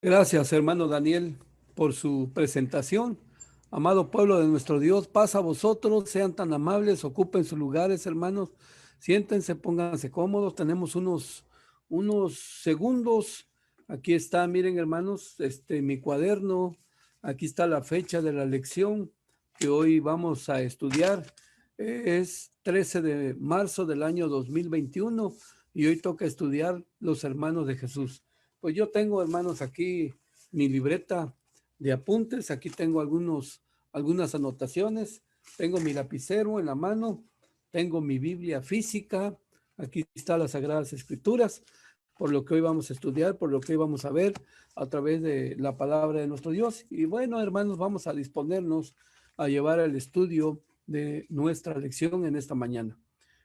Gracias, hermano Daniel, por su presentación. Amado pueblo de nuestro Dios, paz a vosotros, sean tan amables, ocupen sus lugares, hermanos, siéntense, pónganse cómodos, tenemos unos segundos. Aquí está, miren, hermanos, mi cuaderno, aquí está la fecha de la lección que hoy vamos a estudiar. Es 13 de marzo del año 2021 y hoy toca estudiar los hermanos de Jesús. Pues yo tengo, hermanos, aquí mi libreta de apuntes, aquí tengo algunas anotaciones, tengo mi lapicero en la mano, tengo mi Biblia física, aquí está las Sagradas Escrituras, por lo que hoy vamos a estudiar, por lo que hoy vamos a ver a través de la palabra de nuestro Dios. Y bueno, hermanos, vamos a disponernos a llevar el estudio de nuestra lección en esta mañana.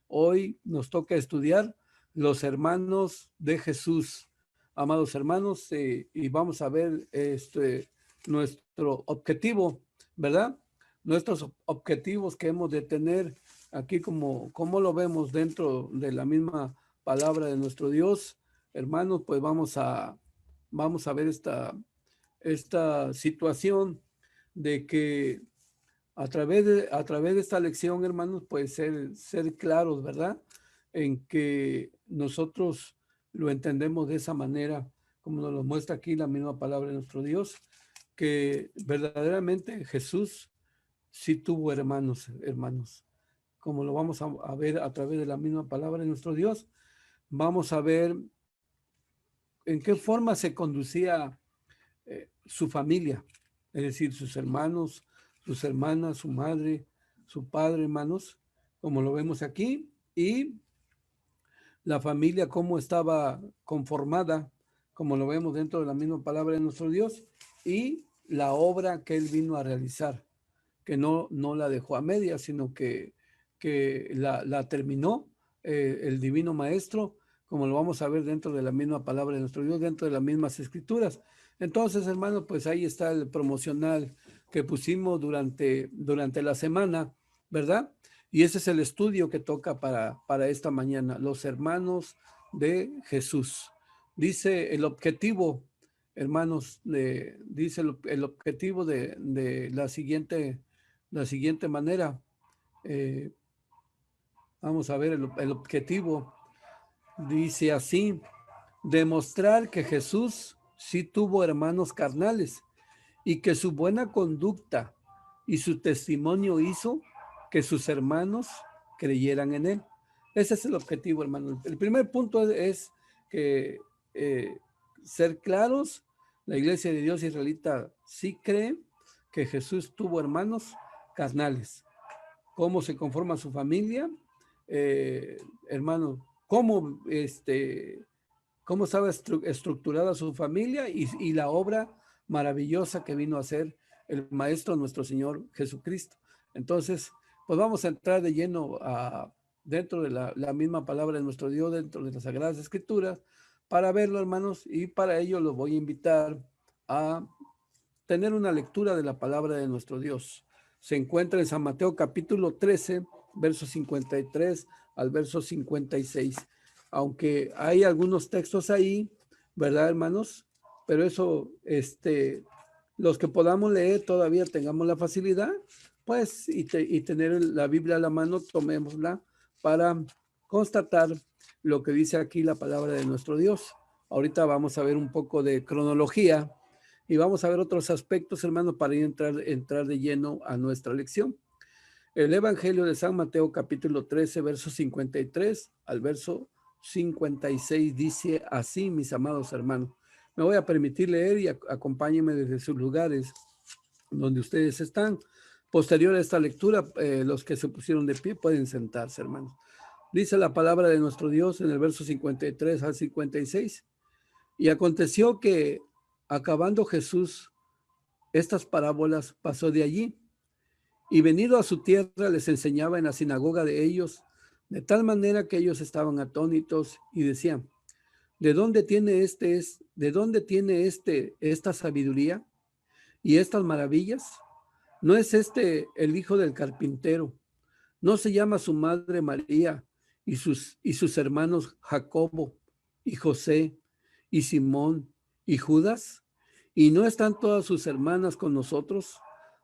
Hoy nos toca estudiar los hermanos de Jesús, amados hermanos, y vamos a ver nuestro objetivo, ¿verdad? Nuestros objetivos que hemos de tener aquí como lo vemos dentro de la misma palabra de nuestro Dios. Hermanos, pues vamos a ver esta situación de que a través de esta lección, hermanos, pues ser claros, ¿verdad? En que nosotros lo entendemos de esa manera, como nos lo muestra aquí la misma palabra de nuestro Dios, que verdaderamente Jesús sí tuvo hermanos, como lo vamos a ver a través de la misma palabra de nuestro Dios. Vamos a ver en qué forma se conducía su familia, es decir, sus hermanos, sus hermanas, su madre, su padre, hermanos, como lo vemos aquí, y la familia cómo estaba conformada, como lo vemos dentro de la misma palabra de nuestro Dios, y la obra que él vino a realizar, que no la dejó a media, sino que la terminó el divino maestro, como lo vamos a ver dentro de la misma palabra de nuestro Dios, dentro de las mismas escrituras. Entonces, hermano, pues ahí está el promocional que pusimos durante la semana, ¿verdad? Y ese es el estudio que toca para esta mañana, los hermanos de Jesús. Dice el objetivo, hermanos, dice el objetivo de la siguiente manera. Eh, Vamos a ver el objetivo. Dice así, demostrar que Jesús sí tuvo hermanos carnales y que su buena conducta y su testimonio hizo que sus hermanos creyeran en él. Ese es el objetivo, hermano. El primer punto es que ser claros, la iglesia de Dios israelita sí cree que Jesús tuvo hermanos carnales. ¿Cómo se conforma su familia? Hermano, cómo estaba estructurada su familia y la obra maravillosa que vino a hacer el Maestro nuestro Señor Jesucristo. Entonces, pues vamos a entrar de lleno dentro de la misma palabra de nuestro Dios, dentro de las Sagradas Escrituras, para verlo, hermanos, y para ello los voy a invitar a tener una lectura de la palabra de nuestro Dios. Se encuentra en San Mateo capítulo 13, verso 53 al verso 56. Aunque hay algunos textos ahí, ¿verdad, hermanos? Pero eso, los que podamos leer todavía tengamos la facilidad, pues, y tener la Biblia a la mano, tomémosla para constatar lo que dice aquí la palabra de nuestro Dios. Ahorita vamos a ver un poco de cronología y vamos a ver otros aspectos, hermanos, para entrar de lleno a nuestra lección. El Evangelio de San Mateo, capítulo 13, verso 53 al verso 56, dice así, mis amados hermanos. Me voy a permitir leer y acompáñenme desde sus lugares donde ustedes están. Posterior a esta lectura, los que se pusieron de pie pueden sentarse, hermanos. Dice la palabra de nuestro Dios en el verso 53 al 56. Y aconteció que, acabando Jesús estas parábolas, pasó de allí, y venido a su tierra les enseñaba en la sinagoga de ellos, de tal manera que ellos estaban atónitos y decían, ¿de dónde tiene esta sabiduría y estas maravillas? ¿No es este el hijo del carpintero? ¿No se llama su madre María y sus hermanos Jacobo y José y Simón y Judas? ¿Y no están todas sus hermanas con nosotros?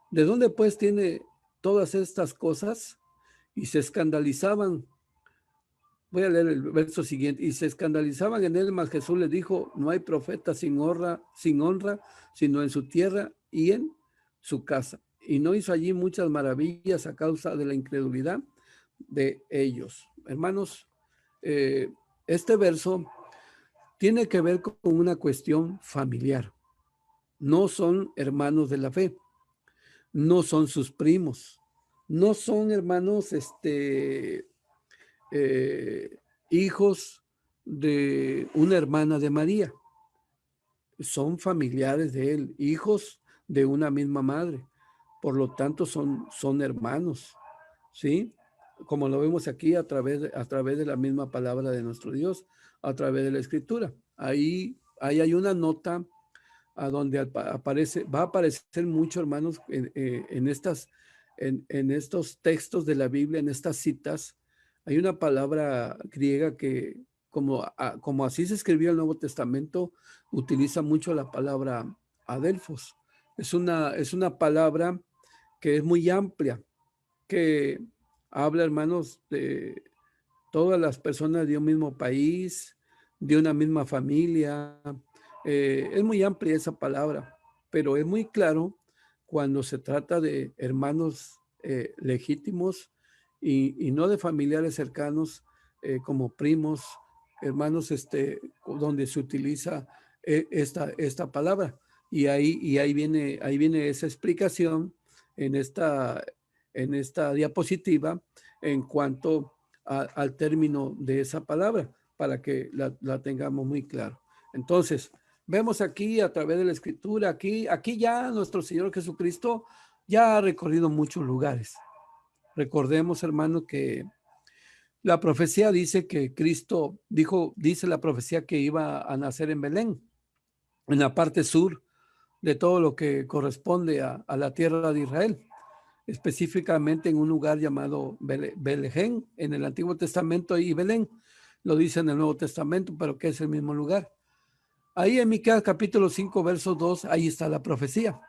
¿De dónde pues tiene todas estas cosas? Y se escandalizaban. Voy a leer el verso siguiente. Y se escandalizaban en él, mas Jesús les dijo, no hay profeta sin honra, sino en su tierra y en su casa. Y no hizo allí muchas maravillas a causa de la incredulidad de ellos. Hermanos, este verso tiene que ver con una cuestión familiar. No son hermanos de la fe, no son sus primos, no son hermanos, hijos de una hermana de María, son familiares de él, hijos de una misma madre, por lo tanto son hermanos, ¿sí? Como lo vemos aquí a través de la misma palabra de nuestro Dios, a través de la escritura. Ahí hay una nota a donde aparece, va a aparecer mucho, hermanos, en estos textos de la Biblia, en estas citas. Hay una palabra griega que, como así se escribió el Nuevo Testamento, utiliza mucho la palabra adelphos. Es una palabra que es muy amplia, que habla, hermanos, de todas las personas de un mismo país, de una misma familia. Es muy amplia esa palabra, pero es muy claro cuando se trata de hermanos legítimos y no de familiares cercanos como primos, hermanos, donde se utiliza esta palabra. Y ahí viene esa explicación en esta diapositiva en cuanto al término de esa palabra, para que la tengamos muy claro. Entonces, vemos aquí a través de la escritura, aquí ya nuestro Señor Jesucristo ya ha recorrido muchos lugares. Recordemos, hermano, que la profecía dice que Cristo dice la profecía que iba a nacer en Belén, en la parte sur de todo lo que corresponde a la tierra de Israel, específicamente en un lugar llamado Belén en el Antiguo Testamento, y Belén lo dice en el Nuevo Testamento, pero que es el mismo lugar. Ahí en Miqueas capítulo 5, verso 2, ahí está la profecía.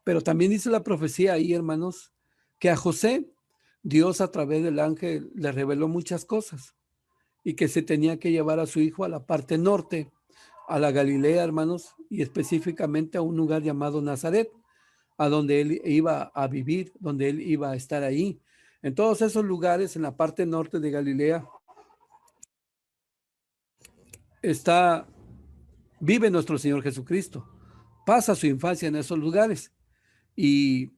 Pero también dice la profecía ahí, hermanos, que a José Dios a través del ángel le reveló muchas cosas y que se tenía que llevar a su hijo a la parte norte, a la Galilea, hermanos, y específicamente a un lugar llamado Nazaret, a donde él iba a vivir, donde él iba a estar ahí. En todos esos lugares, en la parte norte de Galilea, vive nuestro Señor Jesucristo. Pasa su infancia en esos lugares. Y,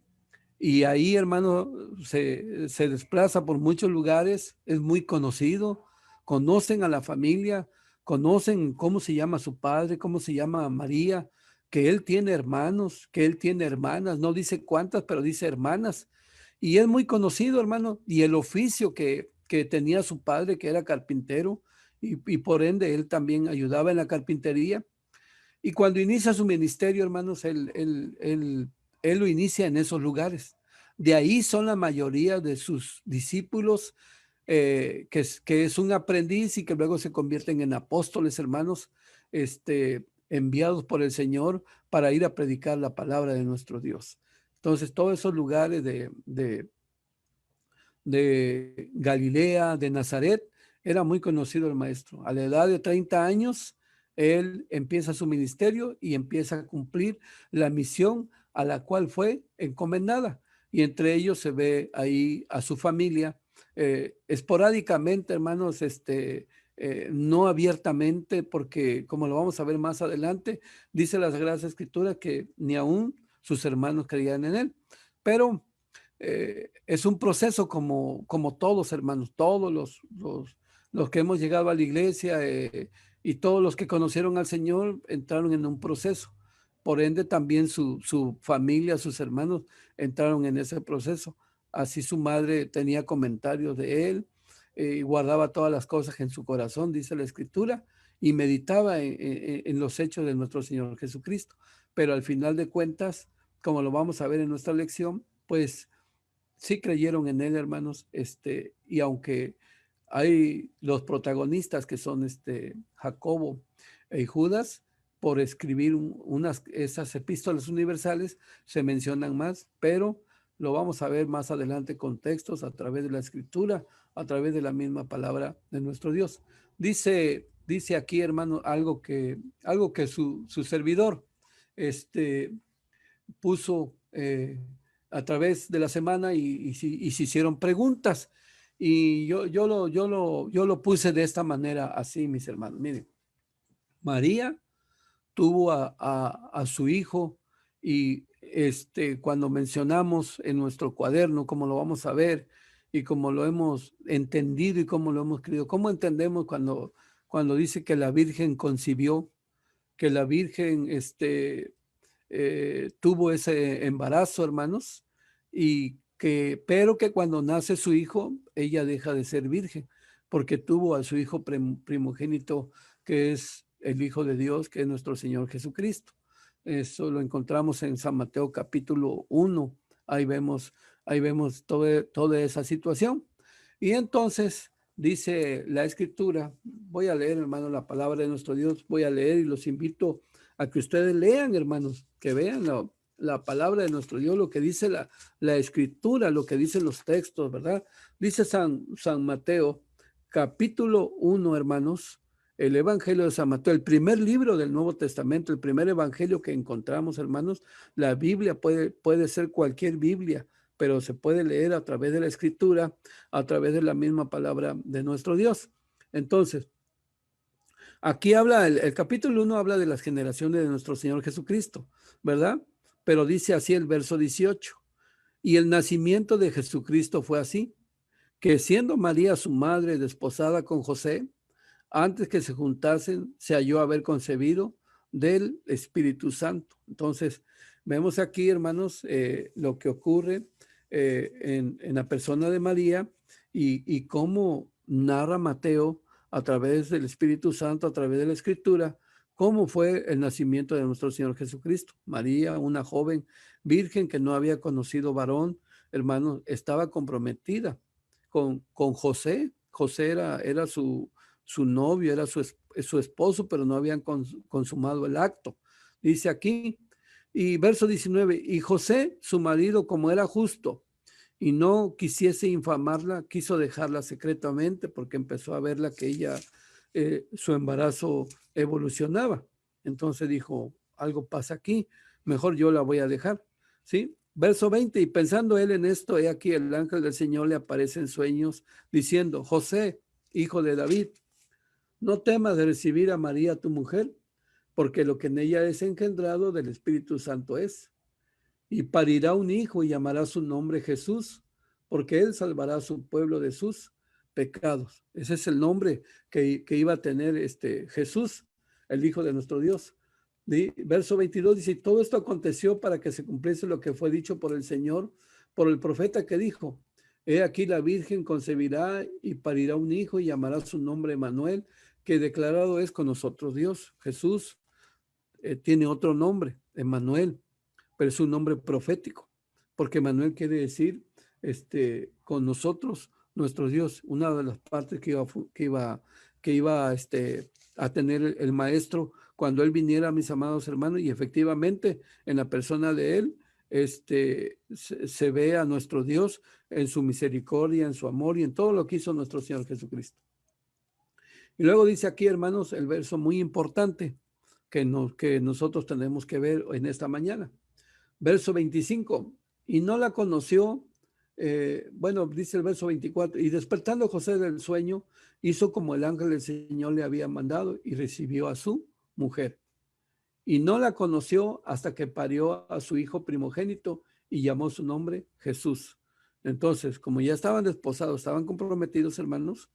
y ahí, hermano, se desplaza por muchos lugares, es muy conocido, conocen a la familia, conocen cómo se llama su padre, cómo se llama María, que él tiene hermanos, que él tiene hermanas, no dice cuántas, pero dice hermanas. Y es muy conocido, hermano, y el oficio que tenía su padre, que era carpintero, y por ende él también ayudaba en la carpintería. Y cuando inicia su ministerio, hermanos, él lo inicia en esos lugares. De ahí son la mayoría de sus discípulos, que es un aprendiz y que luego se convierten en apóstoles, hermanos, enviados por el Señor para ir a predicar la palabra de nuestro Dios. Entonces, todos esos lugares de Galilea, de Nazaret, era muy conocido el maestro. A la edad de 30 años, él empieza su ministerio y empieza a cumplir la misión a la cual fue encomendada. Y entre ellos se ve ahí a su familia, esporádicamente, hermanos, no abiertamente, porque como lo vamos a ver más adelante, dice la Sagrada Escritura que ni aún sus hermanos creían en él. Pero es un proceso como todos, hermanos, todos los que hemos llegado a la iglesia, y todos los que conocieron al Señor entraron en un proceso. Por ende, también su familia, sus hermanos entraron en ese proceso. Así su madre tenía comentarios de él, y guardaba todas las cosas en su corazón, dice la Escritura, y meditaba en los hechos de nuestro Señor Jesucristo. Pero al final de cuentas, como lo vamos a ver en nuestra lección, pues sí creyeron en él, hermanos, y aunque hay los protagonistas que son Jacobo y Judas, por escribir esas epístolas universales, se mencionan más, pero lo vamos a ver más adelante con textos a través de la escritura, a través de la misma palabra de nuestro Dios. Dice aquí, hermano, algo que su servidor puso a través de la semana y se hicieron preguntas. Y yo lo puse de esta manera, así, mis hermanos. Miren, María tuvo a su hijo y cuando mencionamos en nuestro cuaderno, como lo vamos a ver y como lo hemos entendido y como lo hemos creído, ¿cómo entendemos cuando dice que la Virgen concibió, que la Virgen tuvo ese embarazo, hermanos, pero que cuando nace su hijo, ella deja de ser virgen, porque tuvo a su hijo primogénito, que es el Hijo de Dios, que es nuestro Señor Jesucristo. Eso lo encontramos en San Mateo capítulo 1. Ahí vemos toda esa situación. Y entonces dice la Escritura, voy a leer, hermano, la palabra de nuestro Dios, voy a leer y los invito a que ustedes lean, hermanos, que vean la palabra de nuestro Dios, lo que dice la Escritura, lo que dicen los textos, ¿verdad? Dice San Mateo, capítulo 1, hermanos, el Evangelio de San Mateo, el primer libro del Nuevo Testamento, el primer evangelio que encontramos, hermanos. La Biblia puede ser cualquier Biblia, pero se puede leer a través de la Escritura, a través de la misma palabra de nuestro Dios. Entonces, aquí habla, el capítulo 1 habla de las generaciones de nuestro Señor Jesucristo, ¿verdad? Pero dice así el verso 18, y el nacimiento de Jesucristo fue así, que siendo María su madre desposada con José, antes que se juntasen, se halló haber concebido del Espíritu Santo. Entonces, vemos aquí, hermanos, lo que ocurre en la persona de María y cómo narra Mateo a través del Espíritu Santo, a través de la Escritura, cómo fue el nacimiento de nuestro Señor Jesucristo. María, una joven virgen que no había conocido varón, hermanos, estaba comprometida con José. José era su novio, era su esposo, pero no habían consumado el acto. Dice aquí, y verso 19, y José, su marido, como era justo y no quisiese infamarla, quiso dejarla secretamente porque empezó a verla que ella, su embarazo evolucionaba. Entonces dijo, algo pasa aquí, mejor yo la voy a dejar, ¿sí? Verso 20, y pensando él en esto, he aquí el ángel del Señor le aparece en sueños diciendo, José, hijo de David, no temas de recibir a María tu mujer, porque lo que en ella es engendrado del Espíritu Santo es. Y parirá un hijo y llamará su nombre Jesús, porque él salvará a su pueblo de sus pecados. Ese es el nombre que iba a tener Jesús, el Hijo de nuestro Dios. Verso 22 dice, todo esto aconteció para que se cumpliese lo que fue dicho por el Señor, por el profeta que dijo, he aquí la Virgen concebirá y parirá un hijo y llamará su nombre Emmanuel, que declarado es con nosotros Dios. Jesús tiene otro nombre, Emmanuel, pero es un nombre profético, porque Emmanuel quiere decir con nosotros, nuestro Dios. Una de las partes que iba a tener el maestro cuando él viniera, mis amados hermanos, y efectivamente en la persona de él se ve a nuestro Dios en su misericordia, en su amor y en todo lo que hizo nuestro Señor Jesucristo. Y luego dice aquí, hermanos, el verso muy importante que nosotros tenemos que ver en esta mañana. Verso 25, y no la conoció, dice el verso 24, y despertando José del sueño, hizo como el ángel del Señor le había mandado y recibió a su mujer. Y no la conoció hasta que parió a su hijo primogénito y llamó su nombre Jesús. Entonces, como ya estaban desposados, estaban comprometidos, hermanos,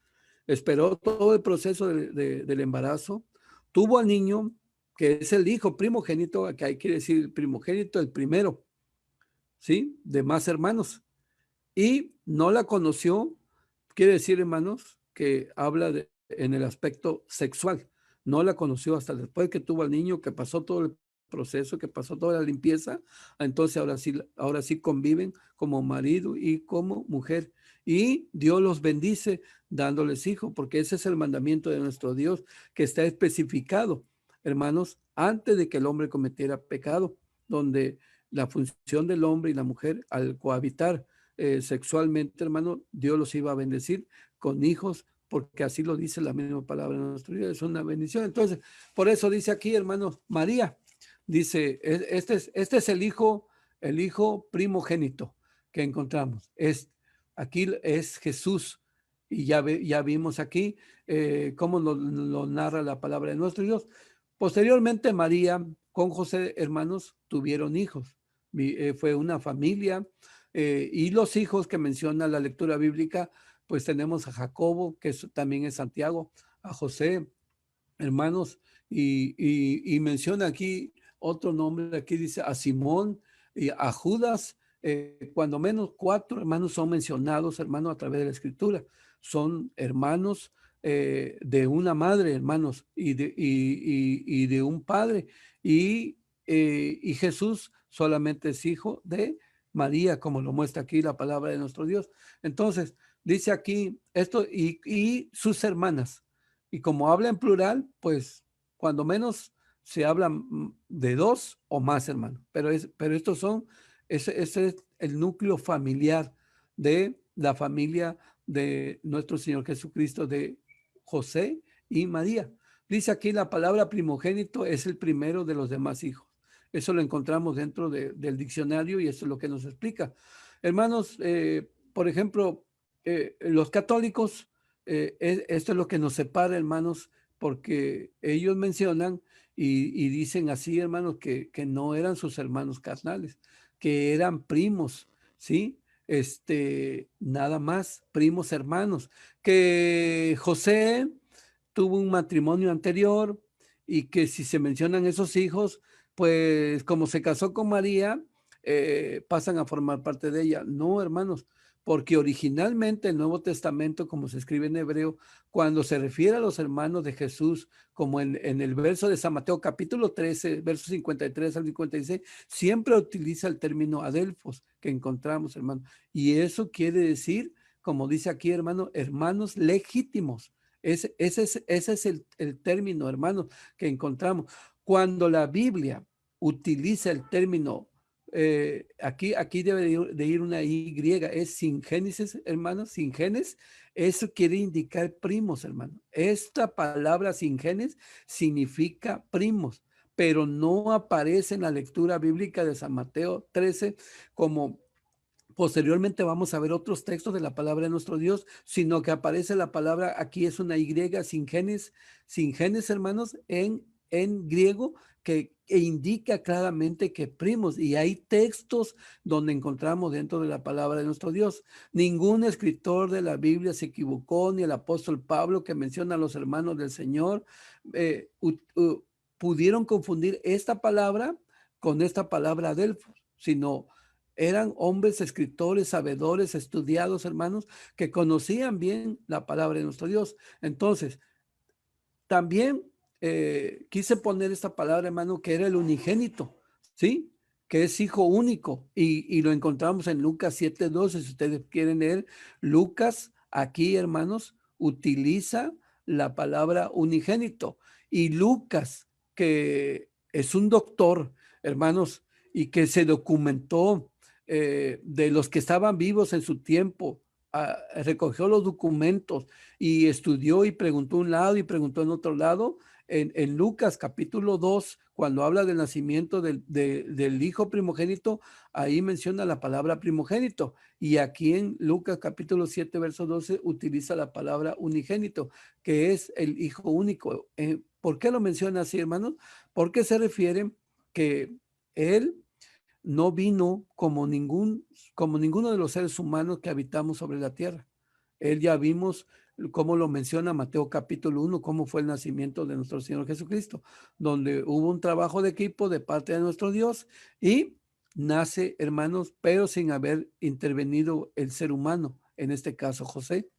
esperó todo el proceso del embarazo, tuvo al niño, que es el hijo primogénito, que hay que decir el primogénito, el primero, ¿sí? De más hermanos. Y no la conoció, quiere decir, hermanos, que habla en el aspecto sexual. No la conoció hasta después que tuvo al niño, que pasó todo el proceso, que pasó toda la limpieza. Entonces ahora sí conviven como marido y como mujer. Y Dios los bendice dándoles hijos, porque ese es el mandamiento de nuestro Dios que está especificado hermanos, antes de que el hombre cometiera pecado, donde la función del hombre y la mujer al cohabitar sexualmente, hermano, Dios los iba a bendecir con hijos, porque así lo dice la misma palabra de nuestro Dios, es una bendición. Entonces, por eso dice aquí, hermanos, María, dice, este es el hijo primogénito que encontramos. Aquí es Jesús. Y ya vimos aquí cómo lo narra la palabra de nuestro Dios. Posteriormente, María con José, hermanos, tuvieron hijos. Fue una familia y los hijos que menciona la lectura bíblica, pues tenemos a Jacobo, que también es Santiago, a José, hermanos, y menciona aquí otro nombre, aquí dice a Simón y a Judas, cuando menos 4 hermanos son mencionados, hermanos, a través de la escritura. Son hermanos de una madre, hermanos, y de un padre. Y Jesús solamente es hijo de María, como lo muestra aquí la palabra de nuestro Dios. Entonces, dice aquí esto y sus hermanas. Y como habla en plural, pues cuando menos se habla de 2 o más, hermano. Pero estos son, ese es el núcleo familiar de la familia de nuestro Señor Jesucristo, de José y María. Dice aquí la palabra primogénito es el primero de los demás hijos. Eso lo encontramos dentro del diccionario y eso es lo que nos explica. Hermanos, por ejemplo, los católicos, esto es lo que nos separa, hermanos, porque ellos mencionan y dicen así, hermanos, que no eran sus hermanos carnales, que eran primos, ¿sí? Nada más, primos hermanos, que José tuvo un matrimonio anterior y que si se mencionan esos hijos, pues como se casó con María, pasan a formar parte de ella. No, hermanos, porque originalmente el Nuevo Testamento, como se escribe en hebreo, cuando se refiere a los hermanos de Jesús, como en el verso de San Mateo capítulo 13, versos 53 al 56, siempre utiliza el término adelfos que encontramos, hermano. Y eso quiere decir, como dice aquí, hermano, hermanos legítimos. Ese es el término, hermano, que encontramos. Cuando la Biblia utiliza el término, aquí debe de ir una Y, es sin Génesis, hermano, sin genes, eso quiere indicar primos, hermano. Esta palabra sin genes significa primos, pero no aparece en la lectura bíblica de San Mateo 13 como posteriormente vamos a ver otros textos de la palabra de nuestro Dios, sino que aparece la palabra, aquí es una Y sin genes, hermanos, en griego, que indica claramente que primos, y hay textos donde encontramos dentro de la palabra de nuestro Dios. Ningún escritor de la Biblia se equivocó, ni el apóstol Pablo que menciona a los hermanos del Señor, pudieron confundir esta palabra con esta palabra adelfos, sino eran hombres, escritores, sabedores, estudiados, hermanos, que conocían bien la palabra de nuestro Dios. Entonces, también quise poner esta palabra, hermano, que era el unigénito, ¿sí? Que es hijo único. Y lo encontramos en Lucas 7:12. Si ustedes quieren leer, Lucas, aquí, hermanos, utiliza la palabra unigénito. Y Lucas, que es un doctor, hermanos, y que se documentó de los que estaban vivos en su tiempo, recogió los documentos y estudió y preguntó un lado y preguntó en otro lado. En Lucas capítulo 2, cuando habla del nacimiento del hijo primogénito, ahí menciona la palabra primogénito. Y aquí en Lucas capítulo 7, verso 12, utiliza la palabra unigénito, que es el hijo único. ¿Por qué lo menciona así, hermanos? Porque se refiere que él no vino como ninguno de los seres humanos que habitamos sobre la tierra. Él ya vimos cómo lo menciona Mateo capítulo 1, cómo fue el nacimiento de nuestro Señor Jesucristo, donde hubo un trabajo de equipo de parte de nuestro Dios y nace, hermanos, pero sin haber intervenido el ser humano, en este caso José,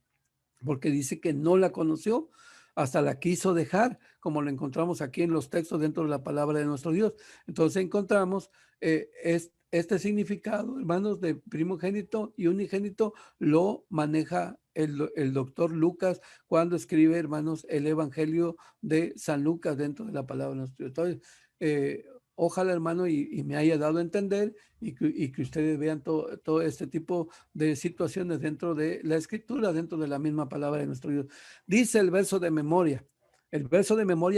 porque dice que no la conoció, hasta la quiso dejar, como lo encontramos aquí en los textos dentro de la palabra de nuestro Dios. Entonces encontramos este significado, hermanos, de primogénito y unigénito lo maneja el doctor Lucas cuando escribe, hermanos, el Evangelio de San Lucas dentro de la palabra de nuestro Dios. Entonces, ojalá, hermano, y me haya dado a entender y que ustedes vean todo este tipo de situaciones dentro de la escritura, dentro de la misma palabra de nuestro Dios. Dice el verso de memoria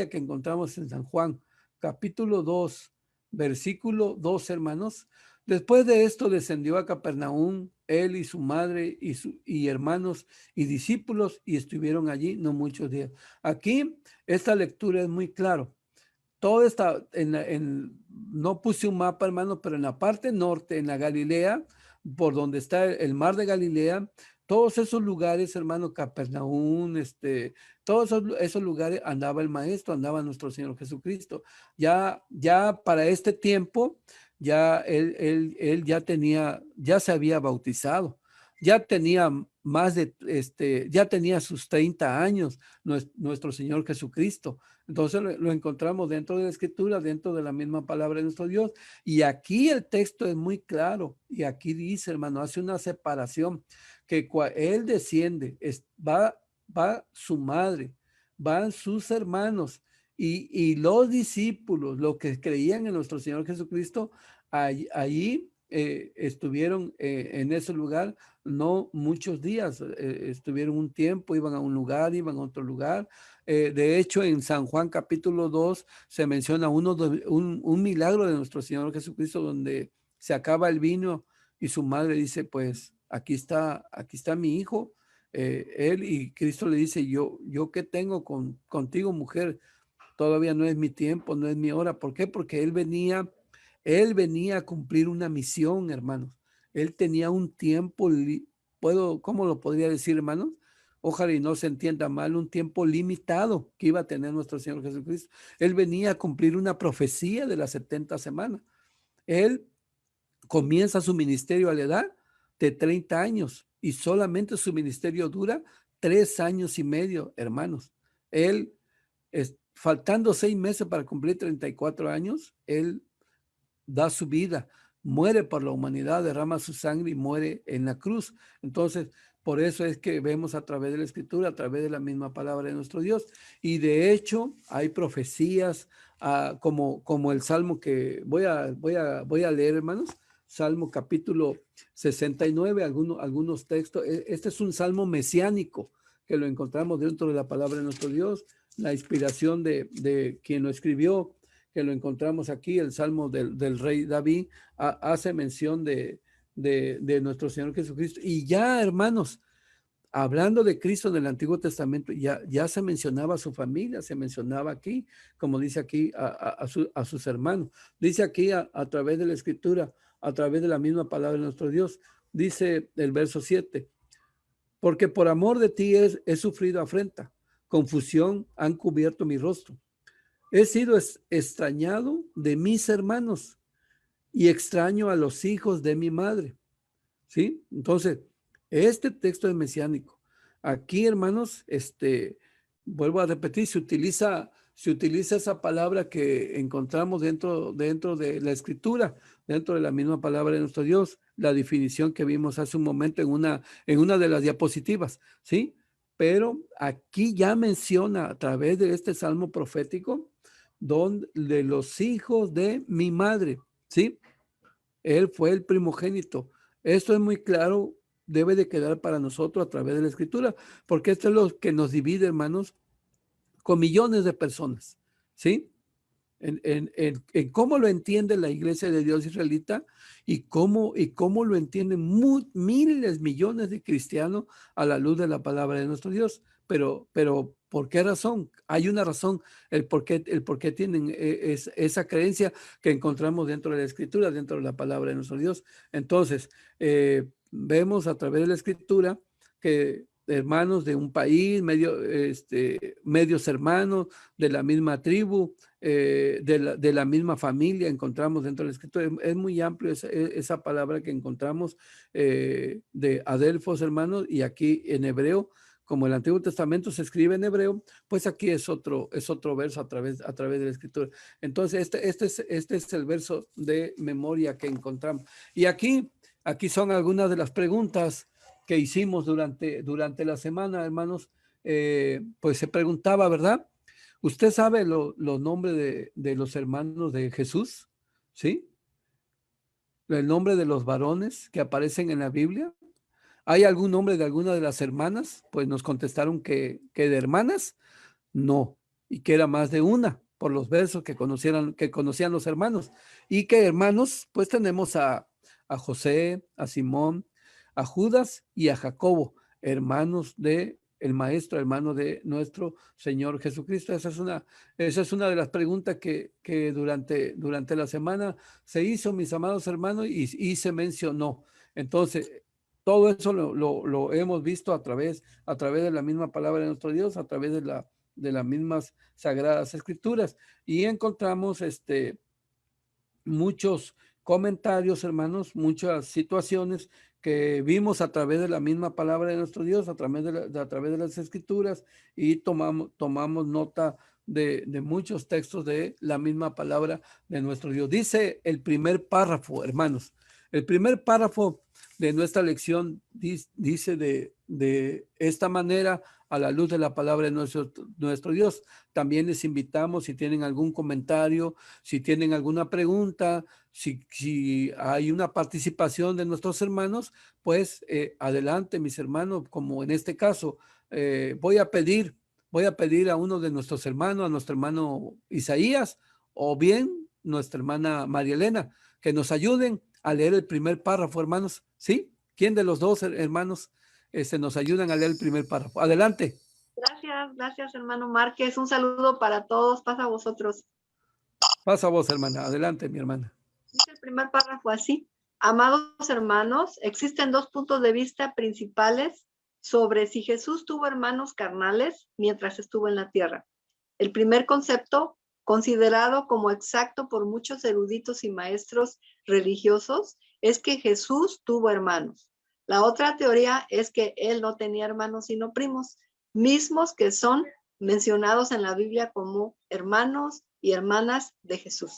que encontramos en San Juan, capítulo 2, versículo 2, hermanos. Después de esto descendió a Capernaum, él y su madre y hermanos y discípulos, y estuvieron allí no muchos días. Aquí esta lectura es muy claro. Todo está no puse un mapa, hermano, pero en la parte norte, en la Galilea, por donde está el mar de Galilea, todos esos lugares, hermano, Capernaum, todos esos lugares andaba el maestro, andaba nuestro Señor Jesucristo. Ya para este tiempo, ya él ya se había bautizado, ya tenía ya tenía sus 30 años, nuestro Señor Jesucristo. Entonces lo encontramos dentro de la escritura, dentro de la misma palabra de nuestro Dios. Y aquí el texto es muy claro. Y aquí dice, hermano, hace una separación que él desciende, va su madre, van sus hermanos y los discípulos, los que creían en nuestro Señor Jesucristo, allí estuvieron en ese lugar no muchos días, estuvieron un tiempo, iban a un lugar, iban a otro lugar. De hecho, en San Juan capítulo 2 se menciona un milagro de nuestro Señor Jesucristo donde se acaba el vino y su madre dice, pues aquí está mi hijo. Él y Cristo le dice, yo qué tengo contigo, mujer, todavía no es mi tiempo, no es mi hora. ¿Por qué? Porque él venía a cumplir una misión, hermanos. Él tenía un tiempo, ¿cómo lo podría decir, hermanos? Ojalá y no se entienda mal, un tiempo limitado que iba a tener nuestro Señor Jesucristo. Él venía a cumplir una profecía de las 70 semanas. Él comienza su ministerio a la edad de 30 años y solamente su ministerio dura 3 años y medio, hermanos. Él, faltando 6 meses para cumplir 34 años, él da su vida, muere por la humanidad, derrama su sangre y muere en la cruz. Entonces, por eso es que vemos a través de la escritura, a través de la misma palabra de nuestro Dios. Y de hecho, hay profecías como el Salmo que voy a leer, hermanos. Salmo capítulo 69, algunos textos. Este es un salmo mesiánico que lo encontramos dentro de la palabra de nuestro Dios. La inspiración de quien lo escribió, que lo encontramos aquí, el Salmo del rey David, hace mención de nuestro Señor Jesucristo. Y ya, hermanos, hablando de Cristo en el Antiguo Testamento, ya se mencionaba a su familia, se mencionaba aquí, como dice aquí, a sus hermanos. Dice aquí a través de la Escritura, a través de la misma palabra de nuestro Dios, dice el verso 7, porque por amor de ti he sufrido afrenta, confusión han cubierto mi rostro. He sido extrañado de mis hermanos y extraño a los hijos de mi madre. ¿Sí? Entonces, este texto es mesiánico. Aquí, hermanos, vuelvo a repetir, se utiliza esa palabra que encontramos dentro de la escritura, dentro de la misma palabra de nuestro Dios, la definición que vimos hace un momento en una de las diapositivas, ¿sí? Pero aquí ya menciona a través de este salmo profético, de los hijos de mi madre, ¿sí? Él fue el primogénito. Esto es muy claro, debe de quedar para nosotros a través de la escritura, porque esto es lo que nos divide, hermanos, con millones de personas, ¿sí? En cómo lo entiende la iglesia de Dios israelita y cómo lo entienden miles, millones de cristianos a la luz de la palabra de nuestro Dios. Pero ¿por qué razón? Hay una razón, el por qué tienen esa creencia que encontramos dentro de la escritura, dentro de la palabra de nuestro Dios. Entonces, vemos a través de la escritura que hermanos de un país, medios hermanos de la misma tribu, de la misma familia, encontramos dentro de la escritura. Es muy amplio esa palabra que encontramos de adelfos, hermanos, y aquí en hebreo, como el Antiguo Testamento se escribe en hebreo, pues aquí es otro verso a través de la escritura. Entonces, este es el verso de memoria que encontramos. Y aquí son algunas de las preguntas que hicimos durante la semana, hermanos, pues se preguntaba, ¿verdad? ¿Usted sabe los nombres de los hermanos de Jesús? ¿Sí? El nombre de los varones que aparecen en la Biblia. ¿Hay algún nombre de alguna de las hermanas? Pues nos contestaron que de hermanas, no, y que era más de una, por los versos que conocían los hermanos. Y que hermanos, pues tenemos a José, a Simón, a Judas y a Jacobo, hermanos de el maestro, hermano de nuestro Señor Jesucristo. Esa es una de las preguntas que durante la semana se hizo, mis amados hermanos, y se mencionó. Entonces, todo eso lo hemos visto a través de la misma palabra de nuestro Dios, a través de las mismas sagradas escrituras. Y encontramos muchos comentarios, hermanos, muchas situaciones que vimos a través de la misma palabra de nuestro Dios, a través de las escrituras, y tomamos nota de muchos textos de la misma palabra de nuestro Dios. Dice el primer párrafo, hermanos, el primer párrafo de nuestra lección dice de esta manera, a la luz de la palabra de nuestro Dios. También les invitamos, si tienen algún comentario, si tienen alguna pregunta, si hay una participación de nuestros hermanos, pues adelante, mis hermanos, como en este caso. Voy a pedir a uno de nuestros hermanos, a nuestro hermano Isaías, o bien nuestra hermana María Elena, que nos ayuden a leer el primer párrafo, hermanos. ¿Sí? ¿Quién de los dos hermanos nos ayudan a leer el primer párrafo? Adelante. Gracias, hermano Márquez. Un saludo para todos. Pasa a vosotros. Pasa a vos, hermana. Adelante, mi hermana. Dice el primer párrafo así. Amados hermanos, existen dos puntos de vista principales sobre si Jesús tuvo hermanos carnales mientras estuvo en la tierra. El primer concepto, considerado como exacto por muchos eruditos y maestros religiosos, es que Jesús tuvo hermanos. La otra teoría es que él no tenía hermanos sino primos, mismos que son mencionados en la Biblia como hermanos y hermanas de Jesús.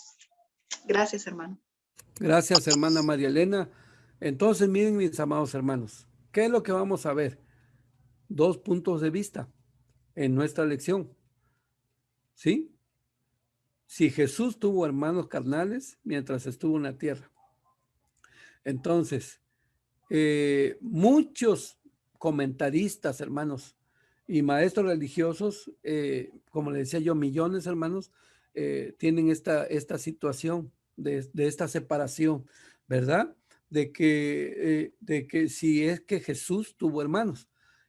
Gracias, hermano. Gracias, hermana María Elena. Entonces, miren, mis amados hermanos, ¿qué es lo que vamos a ver? Dos puntos de vista en nuestra lección. ¿Sí? Si Jesús tuvo hermanos carnales mientras estuvo en la tierra. Entonces, muchos comentaristas, hermanos, y maestros religiosos, como les decía yo, millones, hermanos, tienen esta situación de esta separación, ¿verdad? De que si es que Jesús tuvo hermanos.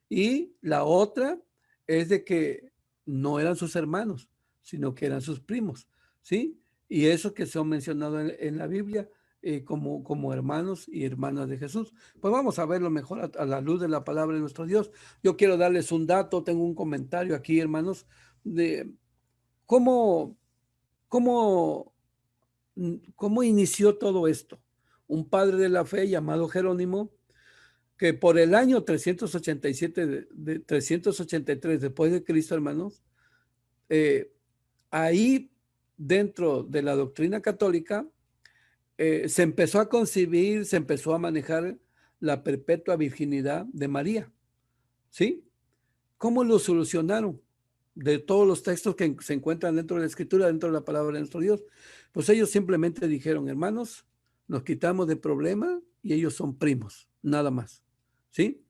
Y la otra es de que no eran sus hermanos, sino que eran sus primos, ¿sí? Y eso que son mencionados en la Biblia como hermanos y hermanas de Jesús. Pues vamos a verlo mejor a la luz de la palabra de nuestro Dios. Yo quiero darles un dato, tengo un comentario aquí, hermanos, de cómo, cómo, cómo inició todo esto. Un padre de la fe llamado Jerónimo, que por el año 387, 383 después de Cristo, hermanos, ahí dentro de la doctrina católica, se empezó a concebir, se empezó a manejar la perpetua virginidad de María. ¿Sí? ¿Cómo lo solucionaron? De todos los textos que se encuentran dentro de la escritura, dentro de la palabra de nuestro Dios, pues ellos simplemente dijeron, hermanos, nos quitamos de problema y ellos son primos, nada más. ¿Sí?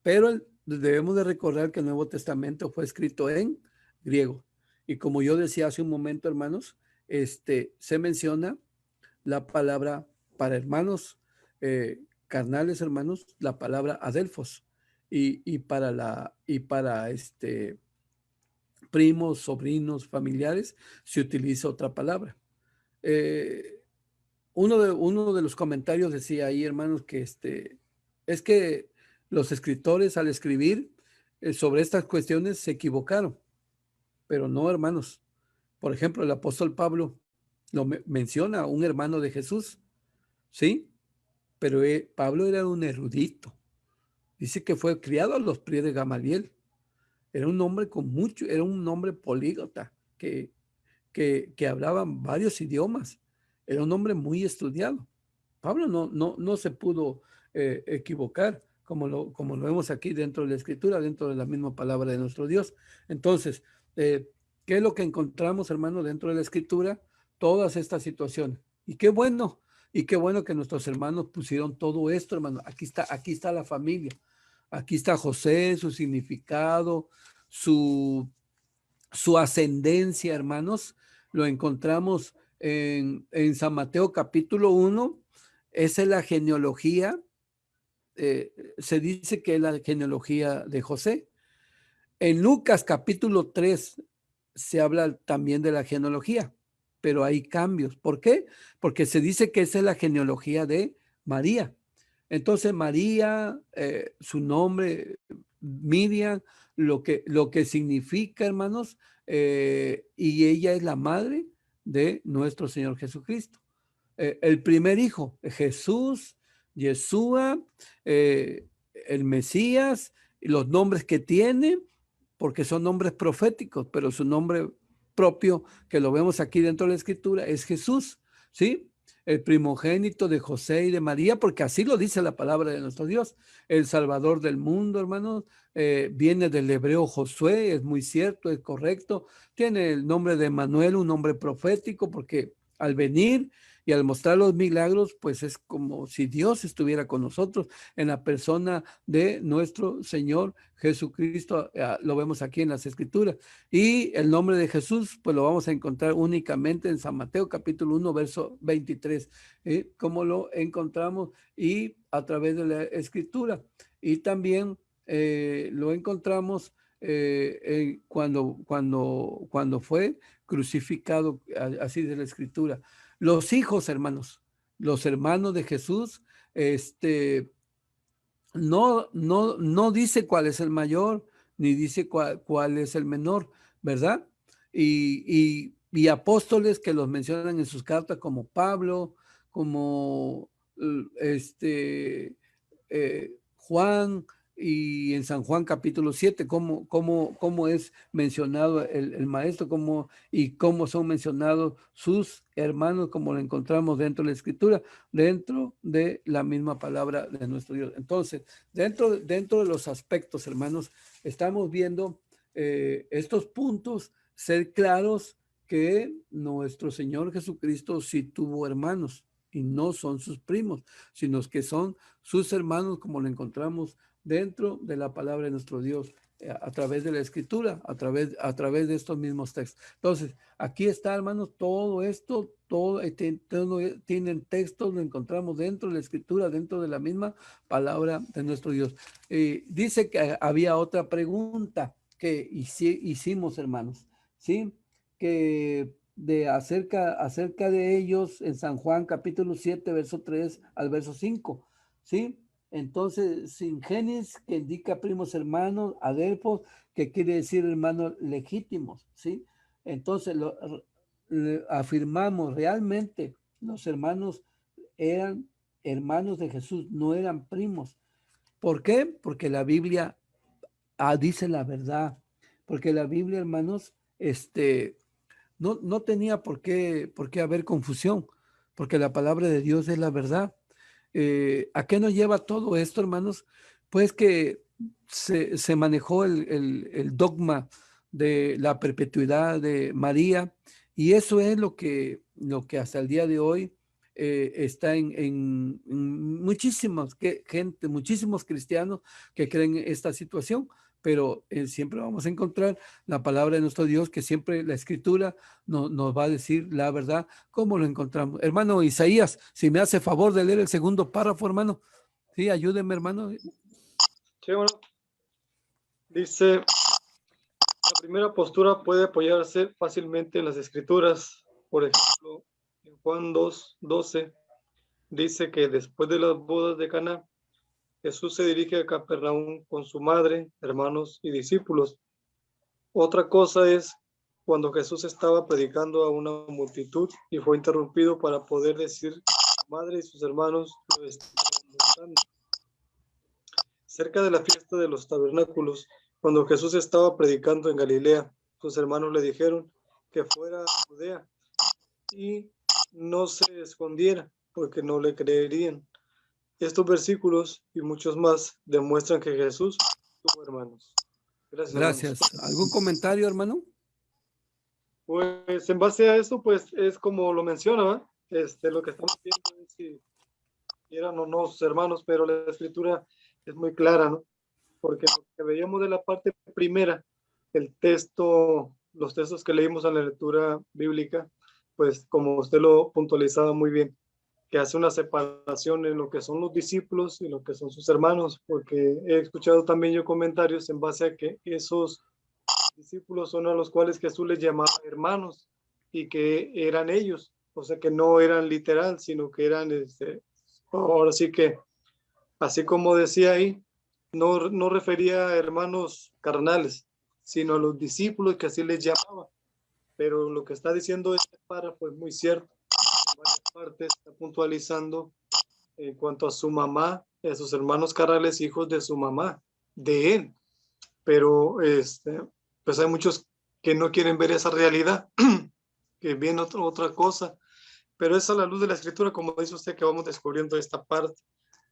Pero debemos de recordar que el Nuevo Testamento fue escrito en griego. Y como yo decía hace un momento, hermanos, se menciona la palabra para hermanos carnales, hermanos, la palabra adelfos, y para primos, sobrinos, familiares, se utiliza otra palabra. Uno de los comentarios decía ahí, hermanos, que es que los escritores al escribir sobre estas cuestiones se equivocaron, pero no, hermanos. Por ejemplo, el apóstol Pablo menciona un hermano de Jesús, ¿sí? Pero Pablo era un erudito. Dice que fue criado a los pies de Gamaliel. Era un hombre era un hombre políglota que hablaba varios idiomas. Era un hombre muy estudiado. Pablo no se pudo equivocar. como lo vemos aquí dentro de la Escritura, dentro de la misma palabra de nuestro Dios. Entonces, ¿qué es lo que encontramos, hermano, dentro de la Escritura? Todas estas situaciones. Y qué bueno que nuestros hermanos pusieron todo esto, hermano. Aquí está la familia. Aquí está José, su significado, su ascendencia, hermanos. Lo encontramos en San Mateo capítulo 1. Esa es la genealogía. Se dice que es la genealogía de José. En Lucas capítulo 3 se habla también de la genealogía, pero hay cambios. ¿Por qué? Porque se dice que esa es la genealogía de María. Entonces María, su nombre, Miriam, lo que significa, hermanos, y ella es la madre de nuestro Señor Jesucristo. El primer hijo, Jesús, Yeshua, el Mesías, y los nombres que tiene, porque son nombres proféticos, pero su nombre propio, que lo vemos aquí dentro de la Escritura, es Jesús, ¿sí? El primogénito de José y de María, porque así lo dice la palabra de nuestro Dios, el Salvador del mundo, hermanos. Viene del hebreo Josué, es muy cierto, es correcto. Tiene el nombre de Manuel, un nombre profético, porque al venir y al mostrar los milagros, pues es como si Dios estuviera con nosotros en la persona de nuestro Señor Jesucristo. Lo vemos aquí en las Escrituras. Y el nombre de Jesús, pues lo vamos a encontrar únicamente en San Mateo capítulo 1, verso 23, como lo encontramos y a través de la Escritura. Y también lo encontramos cuando fue crucificado, así de la Escritura. Los hijos, hermanos, los hermanos de Jesús, no dice cuál es el mayor, ni dice cuál es el menor, ¿verdad? Y apóstoles que los mencionan en sus cartas, como Pablo, como Juan, y en San Juan capítulo 7, cómo es mencionado el maestro, y cómo son mencionados sus hermanos, como lo encontramos dentro de la Escritura, dentro de la misma palabra de nuestro Dios. Entonces, dentro de los aspectos, hermanos, estamos viendo estos puntos, ser claros que nuestro Señor Jesucristo sí tuvo hermanos, y no son sus primos, sino que son sus hermanos, como lo encontramos dentro de la palabra de nuestro Dios, a través de la Escritura, a través de estos mismos textos. Entonces, aquí está, hermanos, todo esto, todo tienen textos, lo encontramos dentro de la Escritura, dentro de la misma palabra de nuestro Dios. Dice que había otra pregunta que hicimos, hermanos, ¿sí? Que acerca de ellos en San Juan capítulo 7, verso 3 al verso 5, ¿sí? Entonces, Singenis, que indica primos hermanos, Adelfos, que quiere decir hermanos legítimos, ¿sí? Entonces, afirmamos realmente, los hermanos eran hermanos de Jesús, no eran primos. ¿Por qué? Porque la Biblia dice la verdad, porque la Biblia, hermanos, no tenía por qué haber confusión, porque la palabra de Dios es la verdad. ¿A qué nos lleva todo esto, hermanos? Pues que se manejó el dogma de la perpetuidad de María, y eso es lo que hasta el día de hoy está en muchísimos gente, muchísimos cristianos que creen esta situación, pero siempre vamos a encontrar la palabra de nuestro Dios, que siempre la Escritura nos va a decir la verdad. ¿Cómo lo encontramos? Hermano Isaías, si me hace favor de leer el segundo párrafo, hermano. Sí, ayúdeme, hermano. Sí, bueno. Dice, la primera postura puede apoyarse fácilmente en las Escrituras. Por ejemplo, en Juan 2:12 dice que después de las bodas de Caná, Jesús se dirige a Capernaum con su madre, hermanos y discípulos. Otra cosa es cuando Jesús estaba predicando a una multitud y fue interrumpido para poder decir que su madre y sus hermanos lo estaban buscando. Cerca de la fiesta de los tabernáculos, cuando Jesús estaba predicando en Galilea, sus hermanos le dijeron que fuera a Judea y no se escondiera, porque no le creerían. estos versículos y muchos más demuestran que Jesús tuvo hermanos. Gracias. Gracias. Hermanos. ¿Algún comentario, hermano? Pues en base a esto, pues es como lo menciona, ¿va? Lo que estamos viendo es si eran o no sus hermanos, pero la escritura es muy clara, ¿no? Porque lo que veíamos de la parte primera, el texto, los textos que leímos en la lectura bíblica, pues como usted lo puntualizaba muy bien, que hace una separación en lo que son los discípulos y lo que son sus hermanos, porque he escuchado también yo comentarios en base a que esos discípulos son a los cuales Jesús les llamaba hermanos y que eran ellos, o sea que no eran literal, sino que eran, ahora sí que, así como decía ahí, no refería a hermanos carnales, sino a los discípulos que así les llamaba. Pero lo que está diciendo este párrafo es muy cierto. En varias partes está puntualizando en cuanto a su mamá y a sus hermanos carnales, hijos de su mamá, de él. Pero pues hay muchos que no quieren ver esa realidad, que ven otra cosa. Pero es a la luz de la escritura, como dice usted, que vamos descubriendo esta parte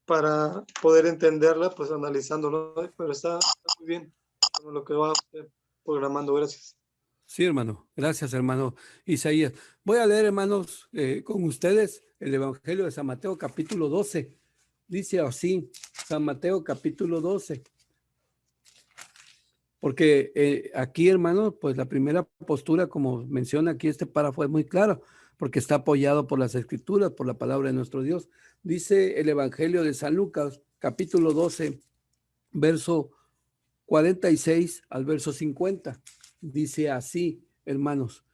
para poder entenderla, pues analizándolo. Pero está muy bien con lo que va usted programando. Gracias. Sí, hermano. Gracias, hermano Isaías. Voy a leer, hermanos, con ustedes el Evangelio de San Mateo, capítulo 12. Dice así, San Mateo, capítulo 12. Porque aquí, hermano, pues la primera postura, como menciona aquí este párrafo, es muy claro, porque está apoyado por las escrituras, por la palabra de nuestro Dios. Dice el Evangelio de San Lucas, capítulo 12, verso 46 al verso 50. Dice así, hermanos: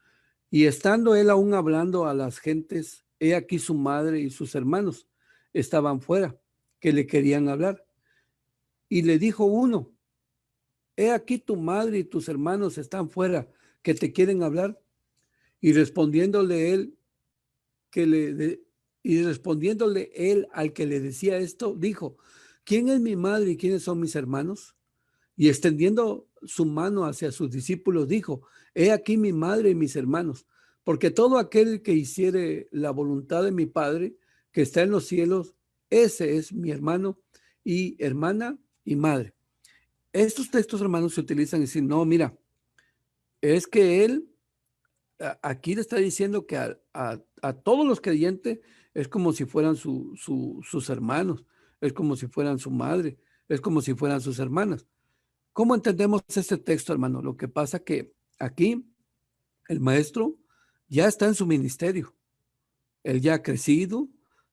y estando él aún hablando a las gentes, he aquí su madre y sus hermanos estaban fuera, que le querían hablar. Y le dijo uno: he aquí tu madre y tus hermanos están fuera, que te quieren hablar. Y respondiéndole él, respondiéndole él al que le decía esto, dijo: ¿quién es mi madre y quiénes son mis hermanos? Y extendiendo su mano hacia sus discípulos, dijo: he aquí mi madre y mis hermanos, porque todo aquel que hiciere la voluntad de mi Padre, que está en los cielos, ese es mi hermano y hermana y madre. Estos textos, hermanos, se utilizan y dicen: no, mira, es que él aquí le está diciendo que a todos los creyentes es como si fueran sus hermanos, es como si fueran su madre, es como si fueran sus hermanas. ¿Cómo entendemos este texto, hermano? Lo que pasa que aquí el maestro ya está en su ministerio. Él ya ha crecido,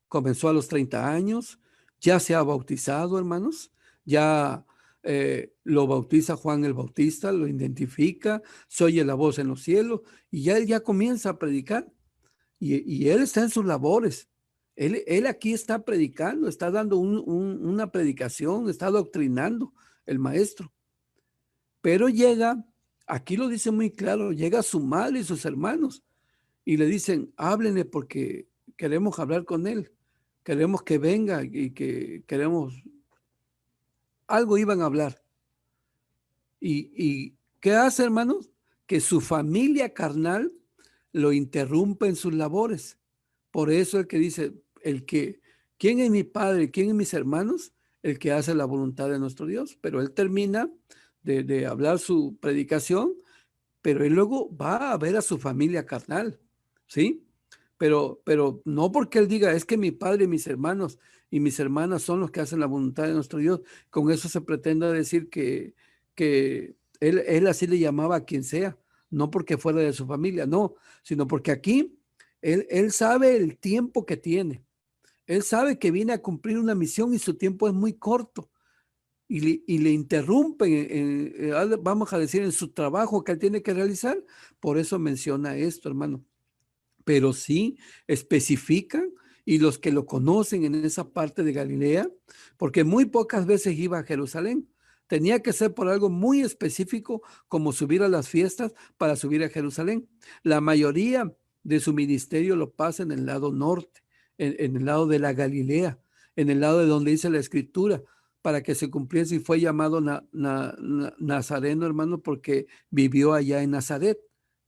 comenzó a los 30 años, ya se ha bautizado, hermanos, ya lo bautiza Juan el Bautista, lo identifica, se oye la voz en los cielos y ya él ya comienza a predicar. Y él está en sus labores. Él aquí está predicando, está dando una predicación, está doctrinando el maestro. Pero llega, aquí lo dice muy claro, llega su madre y sus hermanos y le dicen: háblenle porque queremos hablar con él, queremos que venga y que queremos, algo iban a hablar. ¿Y qué hace, hermanos? Que su familia carnal lo interrumpe en sus labores. Por eso el que dice, ¿quién es mi padre? ¿Quién es mis hermanos? El que hace la voluntad de nuestro Dios. Pero él termina de hablar su predicación, pero él luego va a ver a su familia carnal, ¿sí? Pero no porque él diga: es que mi padre y mis hermanos y mis hermanas son los que hacen la voluntad de nuestro Dios. Con eso se pretende decir que él así le llamaba a quien sea, no porque fuera de su familia, no, sino porque aquí él sabe el tiempo que tiene. Él sabe que viene a cumplir una misión y su tiempo es muy corto. Y le interrumpen, vamos a decir, en su trabajo que él tiene que realizar. Por eso menciona esto, hermano. Pero sí especifican, y los que lo conocen en esa parte de Galilea, porque muy pocas veces iba a Jerusalén. Tenía que ser por algo muy específico, como subir a las fiestas para subir a Jerusalén. La mayoría de su ministerio lo pasa en el lado norte, en el lado de la Galilea, en el lado de donde dice la escritura, para que se cumpliese, y fue llamado Nazareno, hermano, porque vivió allá en Nazaret,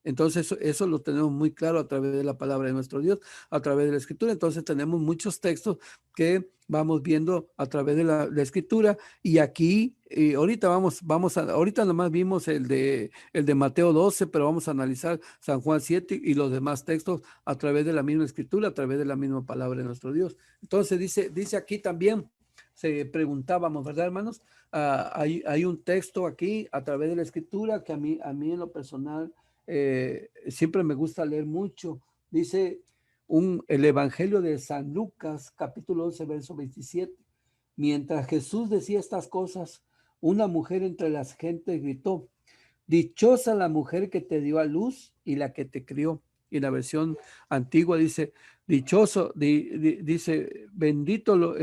Entonces eso lo tenemos muy claro a través de la palabra de nuestro Dios, a través de la Escritura. Entonces tenemos muchos textos que vamos viendo a través de la Escritura. Y aquí, ahorita ahorita nomás vimos el de Mateo 12, pero vamos a analizar San Juan 7 y los demás textos a través de la misma Escritura, a través de la misma palabra de nuestro Dios. Entonces dice aquí también, se preguntábamos, ¿verdad, hermanos? Hay un texto aquí a través de la Escritura que a mí en lo personal siempre me gusta leer mucho. Dice el Evangelio de San Lucas, capítulo 11, verso 27. Mientras Jesús decía estas cosas, una mujer entre las gentes gritó: dichosa la mujer que te dio a luz y la que te crió. Y la versión antigua dice, dichoso, dice, bendito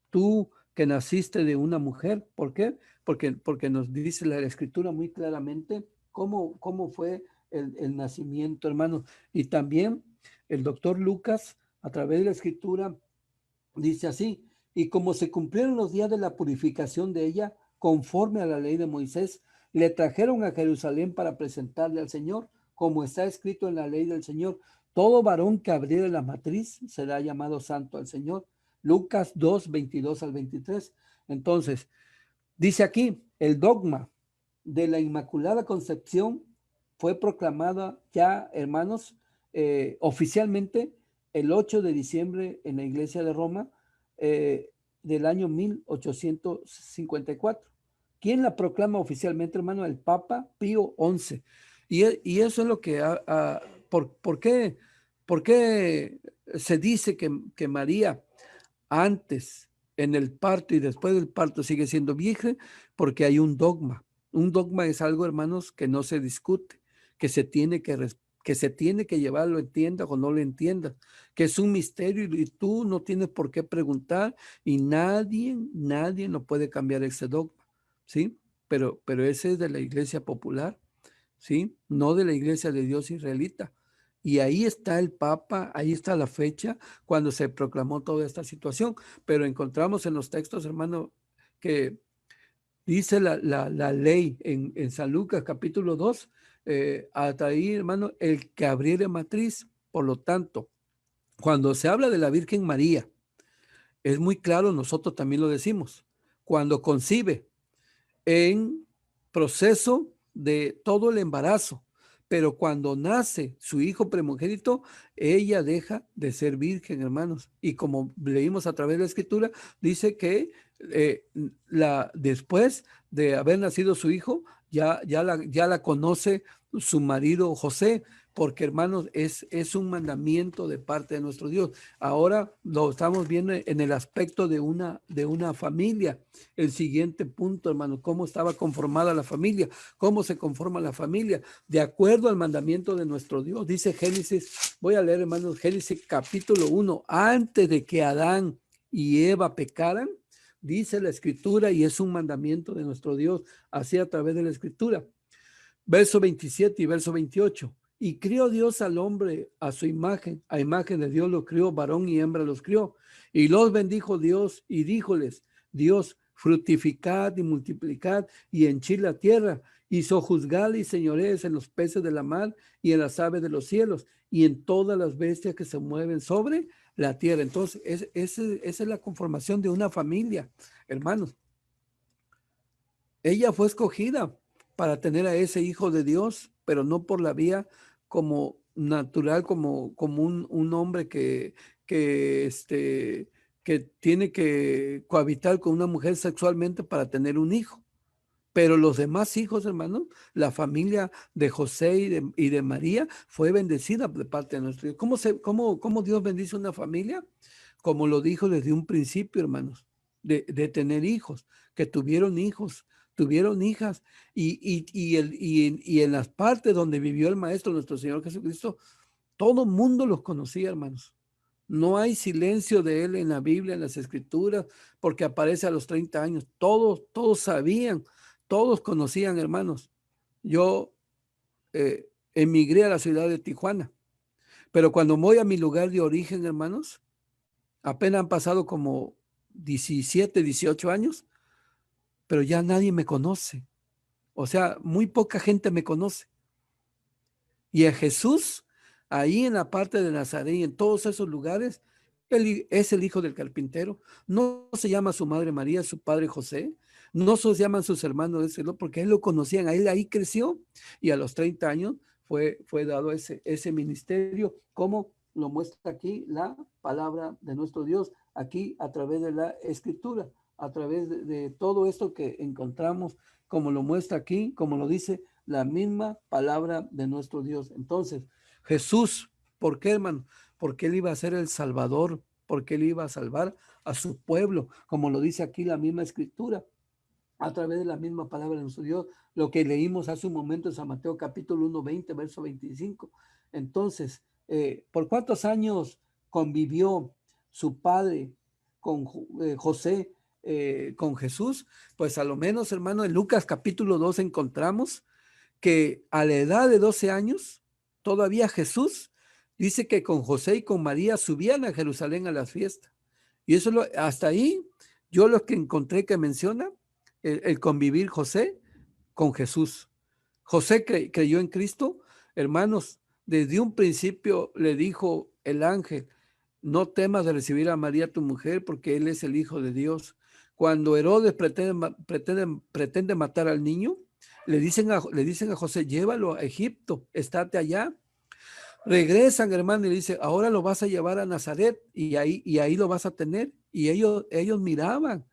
tú que naciste de una mujer. ¿Por qué? Porque nos dice la Escritura muy claramente cómo fue el nacimiento, hermano. Y también el doctor Lucas, a través de la Escritura, dice así: y como se cumplieron los días de la purificación de ella, conforme a la ley de Moisés, le trajeron a Jerusalén para presentarle al Señor, como está escrito en la ley del Señor: todo varón que abriere la matriz será llamado santo al Señor. Lucas 2, 22 al 23. Entonces, dice aquí, el dogma de la Inmaculada Concepción fue proclamada ya, hermanos, oficialmente el 8 de diciembre en la iglesia de Roma, del año 1854. ¿Quién la proclama oficialmente, hermano? El Papa Pío XI. Y eso es lo que... ¿por qué se dice que María antes, en el parto y después del parto sigue siendo virgen? Porque hay un dogma. Un dogma es algo, hermanos, que no se discute, que se tiene que llevar, lo entiendas o no lo entiendas, que es un misterio y tú no tienes por qué preguntar y nadie no puede cambiar ese dogma, ¿sí? Pero ese es de la iglesia popular, ¿sí? No de la iglesia de Dios israelita. Y ahí está el Papa, ahí está la fecha cuando se proclamó toda esta situación. Pero encontramos en los textos, hermano, que dice la ley en San Lucas capítulo 2, hasta ahí, hermano, el que abriere matriz. Por lo tanto, cuando se habla de la Virgen María, es muy claro, nosotros también lo decimos, cuando concibe en proceso de todo el embarazo, pero cuando nace su hijo primogénito, ella deja de ser virgen, hermanos. Y como leímos a través de la Escritura, dice que después de haber nacido su hijo, ya la conoce su marido José, porque, hermanos, es un mandamiento de parte de nuestro Dios. Ahora lo estamos viendo en el aspecto de una familia. El siguiente punto, hermano, cómo estaba conformada la familia, cómo se conforma la familia, de acuerdo al mandamiento de nuestro Dios. Dice Génesis, voy a leer, hermanos, Génesis capítulo 1, antes de que Adán y Eva pecaran, dice la Escritura, y es un mandamiento de nuestro Dios, así a través de la Escritura. Verso 27 y verso 28. Y crió Dios al hombre a su imagen, a imagen de Dios lo crió, varón y hembra los crió. Y los bendijo Dios y díjoles, Dios, fructificad y multiplicad y henchid la tierra, y sojuzgad y señorees en los peces de la mar y en las aves de los cielos y en todas las bestias que se mueven sobre la tierra. Entonces, esa es la conformación de una familia, hermanos. Ella fue escogida para tener a ese hijo de Dios, pero no por la vía como natural, como un hombre que tiene que cohabitar con una mujer sexualmente para tener un hijo. Pero los demás hijos, hermanos, la familia de José y de María fue bendecida de parte de nuestro Dios. ¿Cómo Dios bendice una familia? Como lo dijo desde un principio, hermanos, de tener hijos, que tuvieron hijos, tuvieron hijas, y en las partes donde vivió el Maestro, nuestro Señor Jesucristo, todo mundo los conocía, hermanos. No hay silencio de él en la Biblia, en las Escrituras, porque aparece a los 30 años. Todos sabían, todos conocían, hermanos. Yo emigré a la ciudad de Tijuana, pero cuando voy a mi lugar de origen, hermanos, apenas han pasado como 17, 18 años, pero ya nadie me conoce. O sea, muy poca gente me conoce. Y a Jesús, ahí en la parte de Nazaret y en todos esos lugares, él es el hijo del carpintero. No se llama su madre María, su padre José. No se llaman sus hermanos de ese, porque él lo conocían, a él ahí creció. Y a los 30 años fue dado ese ministerio, como lo muestra aquí la palabra de nuestro Dios, aquí a través de la escritura, a través de todo esto que encontramos, como lo muestra aquí, como lo dice la misma palabra de nuestro Dios. Entonces, Jesús, ¿por qué, hermano? Porque él iba a ser el Salvador, porque él iba a salvar a su pueblo, como lo dice aquí la misma escritura, a través de la misma palabra de nuestro Dios, lo que leímos hace un momento en San Mateo capítulo 1, 20, verso 25. Entonces, ¿por cuántos años convivió su padre con José, con Jesús? Pues a lo menos, hermano, en Lucas capítulo 2 encontramos que a la edad de 12 años, todavía Jesús dice que con José y con María subían a Jerusalén a las fiestas. Y eso hasta ahí, yo lo que encontré que menciona, el convivir José con Jesús. José creyó en Cristo, hermanos, desde un principio le dijo el ángel, no temas de recibir a María tu mujer, porque él es el Hijo de Dios. Cuando Herodes pretende matar al niño, le dicen a José, llévalo a Egipto, estate allá. Regresan, hermano, y le dice, ahora lo vas a llevar a Nazaret y ahí lo vas a tener. Y ellos miraban,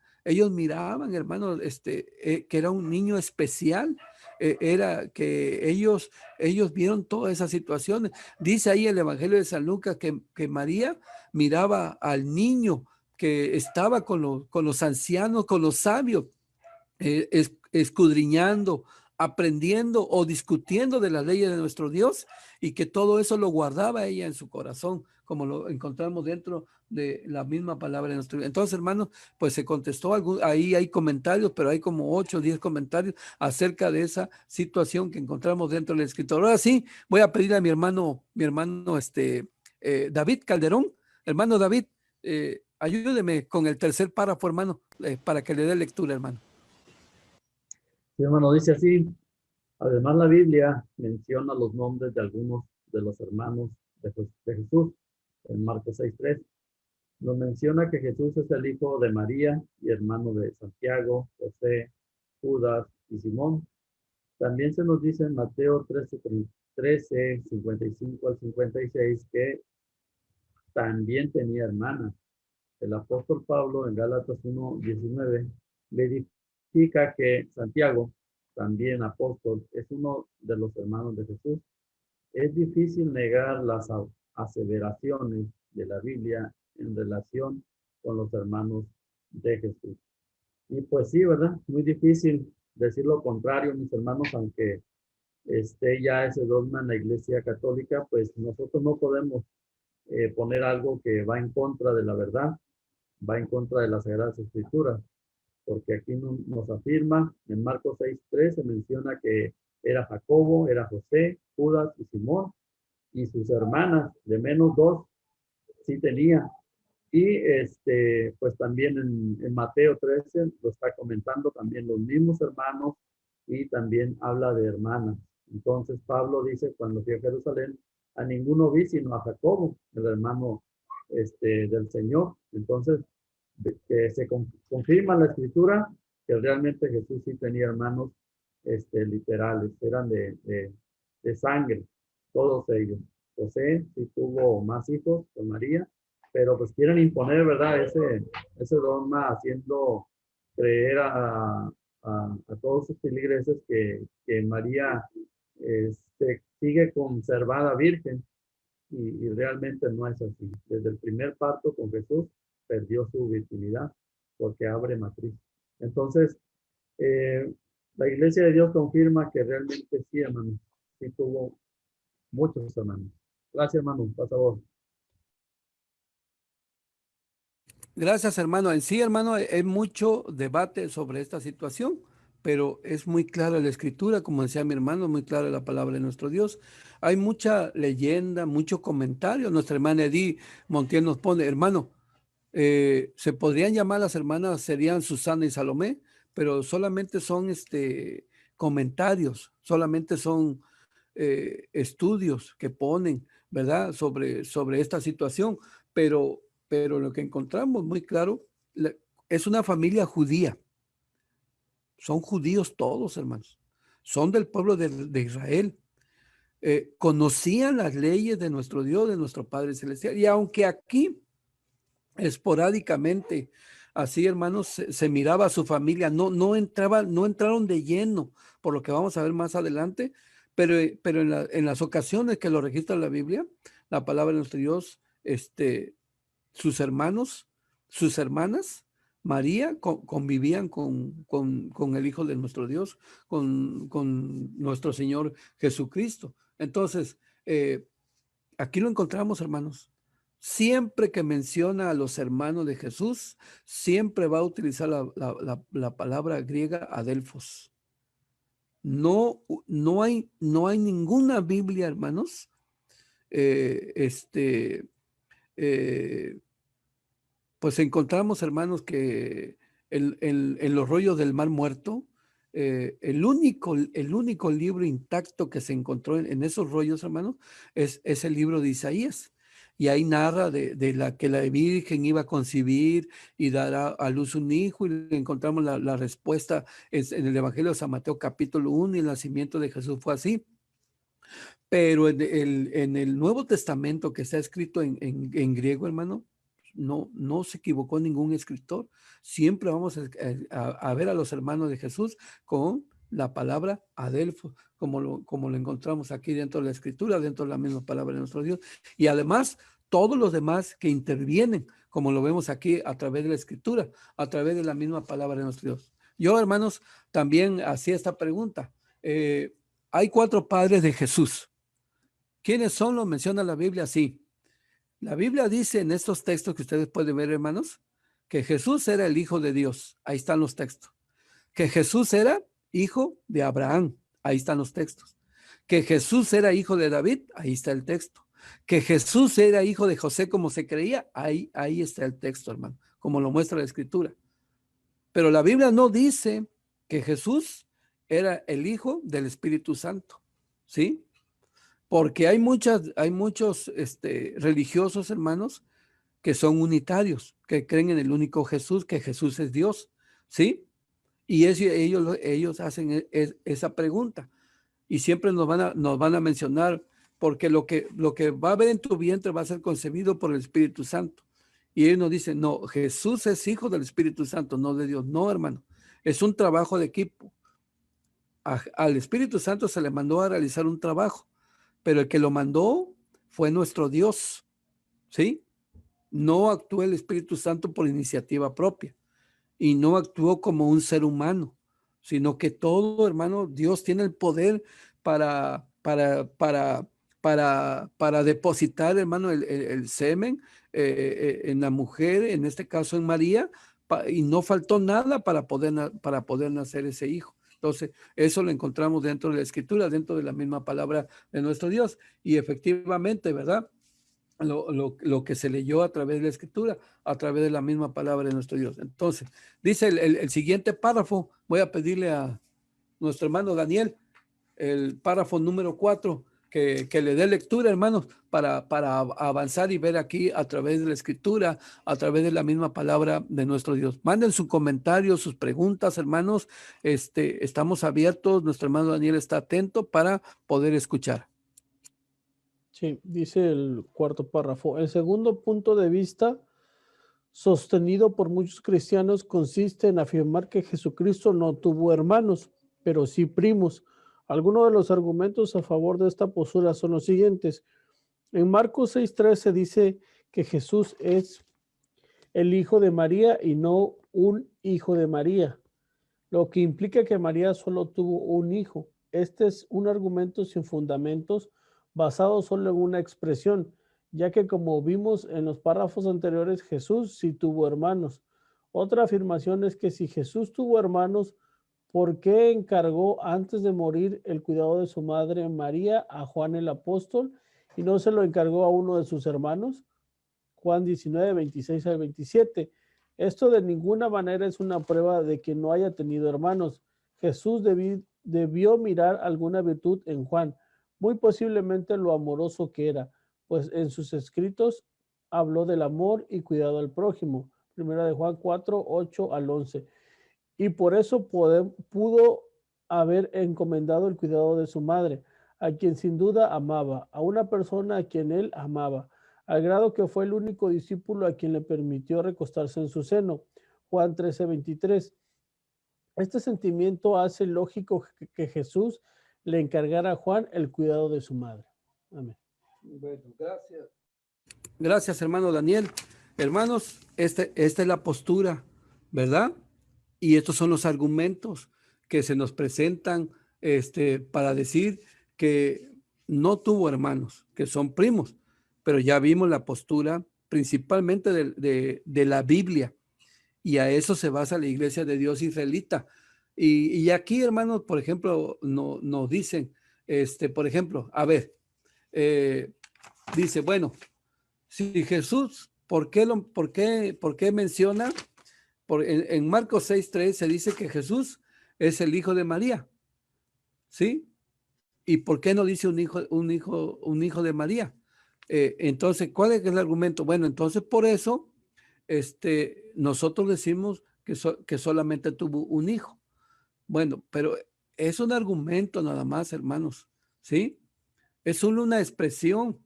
hermano, que era un niño especial. Era que ellos vieron todas esas situaciones. Dice ahí el Evangelio de San Lucas que María miraba al niño que estaba con los ancianos, con los sabios, escudriñando, aprendiendo o discutiendo de las leyes de nuestro Dios, y que todo eso lo guardaba ella en su corazón, como lo encontramos dentro de la misma palabra de nuestro Dios. Entonces, hermanos, pues se contestó, ahí hay comentarios, pero hay como 8 o 10 comentarios acerca de esa situación que encontramos dentro del escritor. Ahora sí, voy a pedirle a mi hermano David Calderón. Hermano David, ayúdeme con el tercer párrafo, hermano, para que le dé lectura, hermano. Sí, hermano, dice así. Además, la Biblia menciona los nombres de algunos de los hermanos de Jesús en Marcos 6:3. Nos menciona que Jesús es el hijo de María y hermano de Santiago, José, Judas y Simón. También se nos dice en Mateo 13, 55 al 56, que también tenía hermanas. El apóstol Pablo en Gálatas 1:19 verifica que Santiago, también apóstol, es uno de los hermanos de Jesús. Es difícil negar las aseveraciones de la Biblia en relación con los hermanos de Jesús. Y pues sí, ¿verdad? Muy difícil decir lo contrario, mis hermanos, aunque esté ya ese dogma en la Iglesia Católica, pues nosotros no podemos poner algo que va en contra de la verdad, va en contra de las Sagradas Escrituras, porque aquí nos afirma, en Marcos 6:3 se menciona que era Jacobo, era José, Judas y Simón, y sus hermanas, de menos 2, sí tenía. Y pues también en Mateo 13 lo está comentando también los mismos hermanos, y también habla de hermanas. Entonces Pablo dice, cuando fui a Jerusalén, a ninguno vi sino a Jacobo, el hermano del Señor. Entonces se confirma la escritura que realmente Jesús sí tenía hermanos literales, eran de sangre, todos ellos. José sí tuvo más hijos con María, pero pues quieren imponer, ¿verdad? Ese dogma, haciendo creer a todos sus feligreses que María sigue conservada virgen, y realmente no es así. Desde el primer parto con Jesús perdió su virginidad porque abre matriz. Entonces, la Iglesia de Dios confirma que realmente sí, hermano, sí tuvo muchos hermanos. Gracias, hermano. Por favor. Gracias, hermano. En sí, hermano, hay mucho debate sobre esta situación, pero es muy clara la escritura, como decía mi hermano, muy clara la palabra de nuestro Dios. Hay mucha leyenda, mucho comentario. Nuestra hermana Edith Montiel nos pone, hermano, se podrían llamar las hermanas, serían Susana y Salomé, pero solamente son comentarios, solamente son estudios que ponen, ¿verdad? Sobre esta situación, pero lo que encontramos muy claro, es una familia judía. Son judíos todos, hermanos. Son del pueblo de Israel. Conocían las leyes de nuestro Dios, de nuestro Padre Celestial. Y aunque aquí esporádicamente, así hermanos, se miraba a su familia, no entraron de lleno, por lo que vamos a ver más adelante, pero en las ocasiones que lo registra la Biblia, la palabra de nuestro Dios, sus hermanos, sus hermanas, María, convivían con el Hijo de nuestro Dios, con nuestro Señor Jesucristo. Entonces, aquí lo encontramos, hermanos. Siempre que menciona a los hermanos de Jesús, siempre va a utilizar la palabra griega adelphos. No hay ninguna Biblia, hermanos, pues encontramos, hermanos, que en los rollos del Mar Muerto, el único libro intacto que se encontró en esos rollos, hermanos, es el libro de Isaías. Y ahí narra de que la Virgen iba a concebir y dará a luz un hijo, y encontramos la respuesta en el Evangelio de San Mateo capítulo 1, y el nacimiento de Jesús fue así. Pero en el Nuevo Testamento, que está escrito en griego, hermano, no se equivocó ningún escritor. Siempre vamos a ver a los hermanos de Jesús con la palabra adelfo, como lo encontramos aquí dentro de la escritura, dentro de la misma palabra de nuestro Dios. Y además, todos los demás que intervienen, como lo vemos aquí a través de la escritura, a través de la misma palabra de nuestro Dios. Yo, hermanos, también hacía esta pregunta. Hay 4 padres de Jesús. ¿Quiénes son? Lo menciona la Biblia, sí. La Biblia dice en estos textos que ustedes pueden ver, hermanos, que Jesús era el Hijo de Dios. Ahí están los textos. Que Jesús era hijo de Abraham. Ahí están los textos. Que Jesús era hijo de David. Ahí está el texto. Que Jesús era hijo de José como se creía. Ahí está el texto, hermano, como lo muestra la Escritura. Pero la Biblia no dice que Jesús era el hijo del Espíritu Santo. ¿Sí? Porque hay muchos religiosos, hermanos, que son unitarios, que creen en el único Jesús, que Jesús es Dios, ¿sí? Y ellos hacen esa pregunta, y siempre nos van a mencionar, porque lo que va a haber en tu vientre va a ser concebido por el Espíritu Santo. Y ellos nos dicen, no, Jesús es hijo del Espíritu Santo, no de Dios. No, hermano, es un trabajo de equipo. Al Espíritu Santo se le mandó a realizar un trabajo, pero el que lo mandó fue nuestro Dios, ¿sí? No actuó el Espíritu Santo por iniciativa propia, y no actuó como un ser humano, sino que todo, hermano, Dios tiene el poder para depositar, hermano, el semen en la mujer, en este caso en María, y no faltó nada para poder nacer ese hijo. Entonces, eso lo encontramos dentro de la Escritura, dentro de la misma palabra de nuestro Dios. Y efectivamente, ¿verdad? Lo que se leyó a través de la Escritura, a través de la misma palabra de nuestro Dios. Entonces, dice el siguiente párrafo, voy a pedirle a nuestro hermano Daniel, el párrafo número 4, que le dé lectura, hermanos, para avanzar y ver aquí a través de la Escritura, a través de la misma palabra de nuestro Dios. Manden sus comentarios, sus preguntas, hermanos. Estamos abiertos, nuestro hermano Daniel está atento para poder escuchar. Sí, dice el 4º párrafo. El segundo punto de vista sostenido por muchos cristianos consiste en afirmar que Jesucristo no tuvo hermanos, pero sí primos. Algunos de los argumentos a favor de esta postura son los siguientes. En Marcos 6:13 dice que Jesús es el hijo de María y no un hijo de María, lo que implica que María solo tuvo un hijo. Este es un argumento sin fundamentos, basado solo en una expresión, ya que como vimos en los párrafos anteriores, Jesús sí tuvo hermanos. Otra afirmación es que si Jesús tuvo hermanos, ¿por qué encargó antes de morir el cuidado de su madre María a Juan el apóstol y no se lo encargó a uno de sus hermanos? Juan 19, 26 al 27. Esto de ninguna manera es una prueba de que no haya tenido hermanos. Jesús debió mirar alguna virtud en Juan, muy posiblemente lo amoroso que era, pues en sus escritos habló del amor y cuidado al prójimo. Primera de Juan 4, 8 al 11. Y por eso pudo haber encomendado el cuidado de su madre, a quien sin duda amaba, a una persona a quien él amaba, al grado que fue el único discípulo a quien le permitió recostarse en su seno. Juan 13:23. Este sentimiento hace lógico que Jesús le encargara a Juan el cuidado de su madre. Amén. Bueno, gracias. Gracias, hermano Daniel. Hermanos, esta es la postura, ¿verdad? Y estos son los argumentos que se nos presentan para decir que no tuvo hermanos, que son primos, pero ya vimos la postura principalmente de la Biblia, y a eso se basa la Iglesia de Dios israelita. Y aquí, hermanos, por ejemplo, nos dicen, por ejemplo, a ver, dice, bueno, si Jesús, ¿por qué menciona? En Marcos 6:3 se dice que Jesús es el hijo de María, ¿sí? ¿Y por qué no dice un hijo de María? Entonces, ¿cuál es el argumento? Bueno, entonces por eso nosotros decimos que solamente tuvo un hijo. Bueno, pero es un argumento nada más, hermanos, ¿sí? Es solo una expresión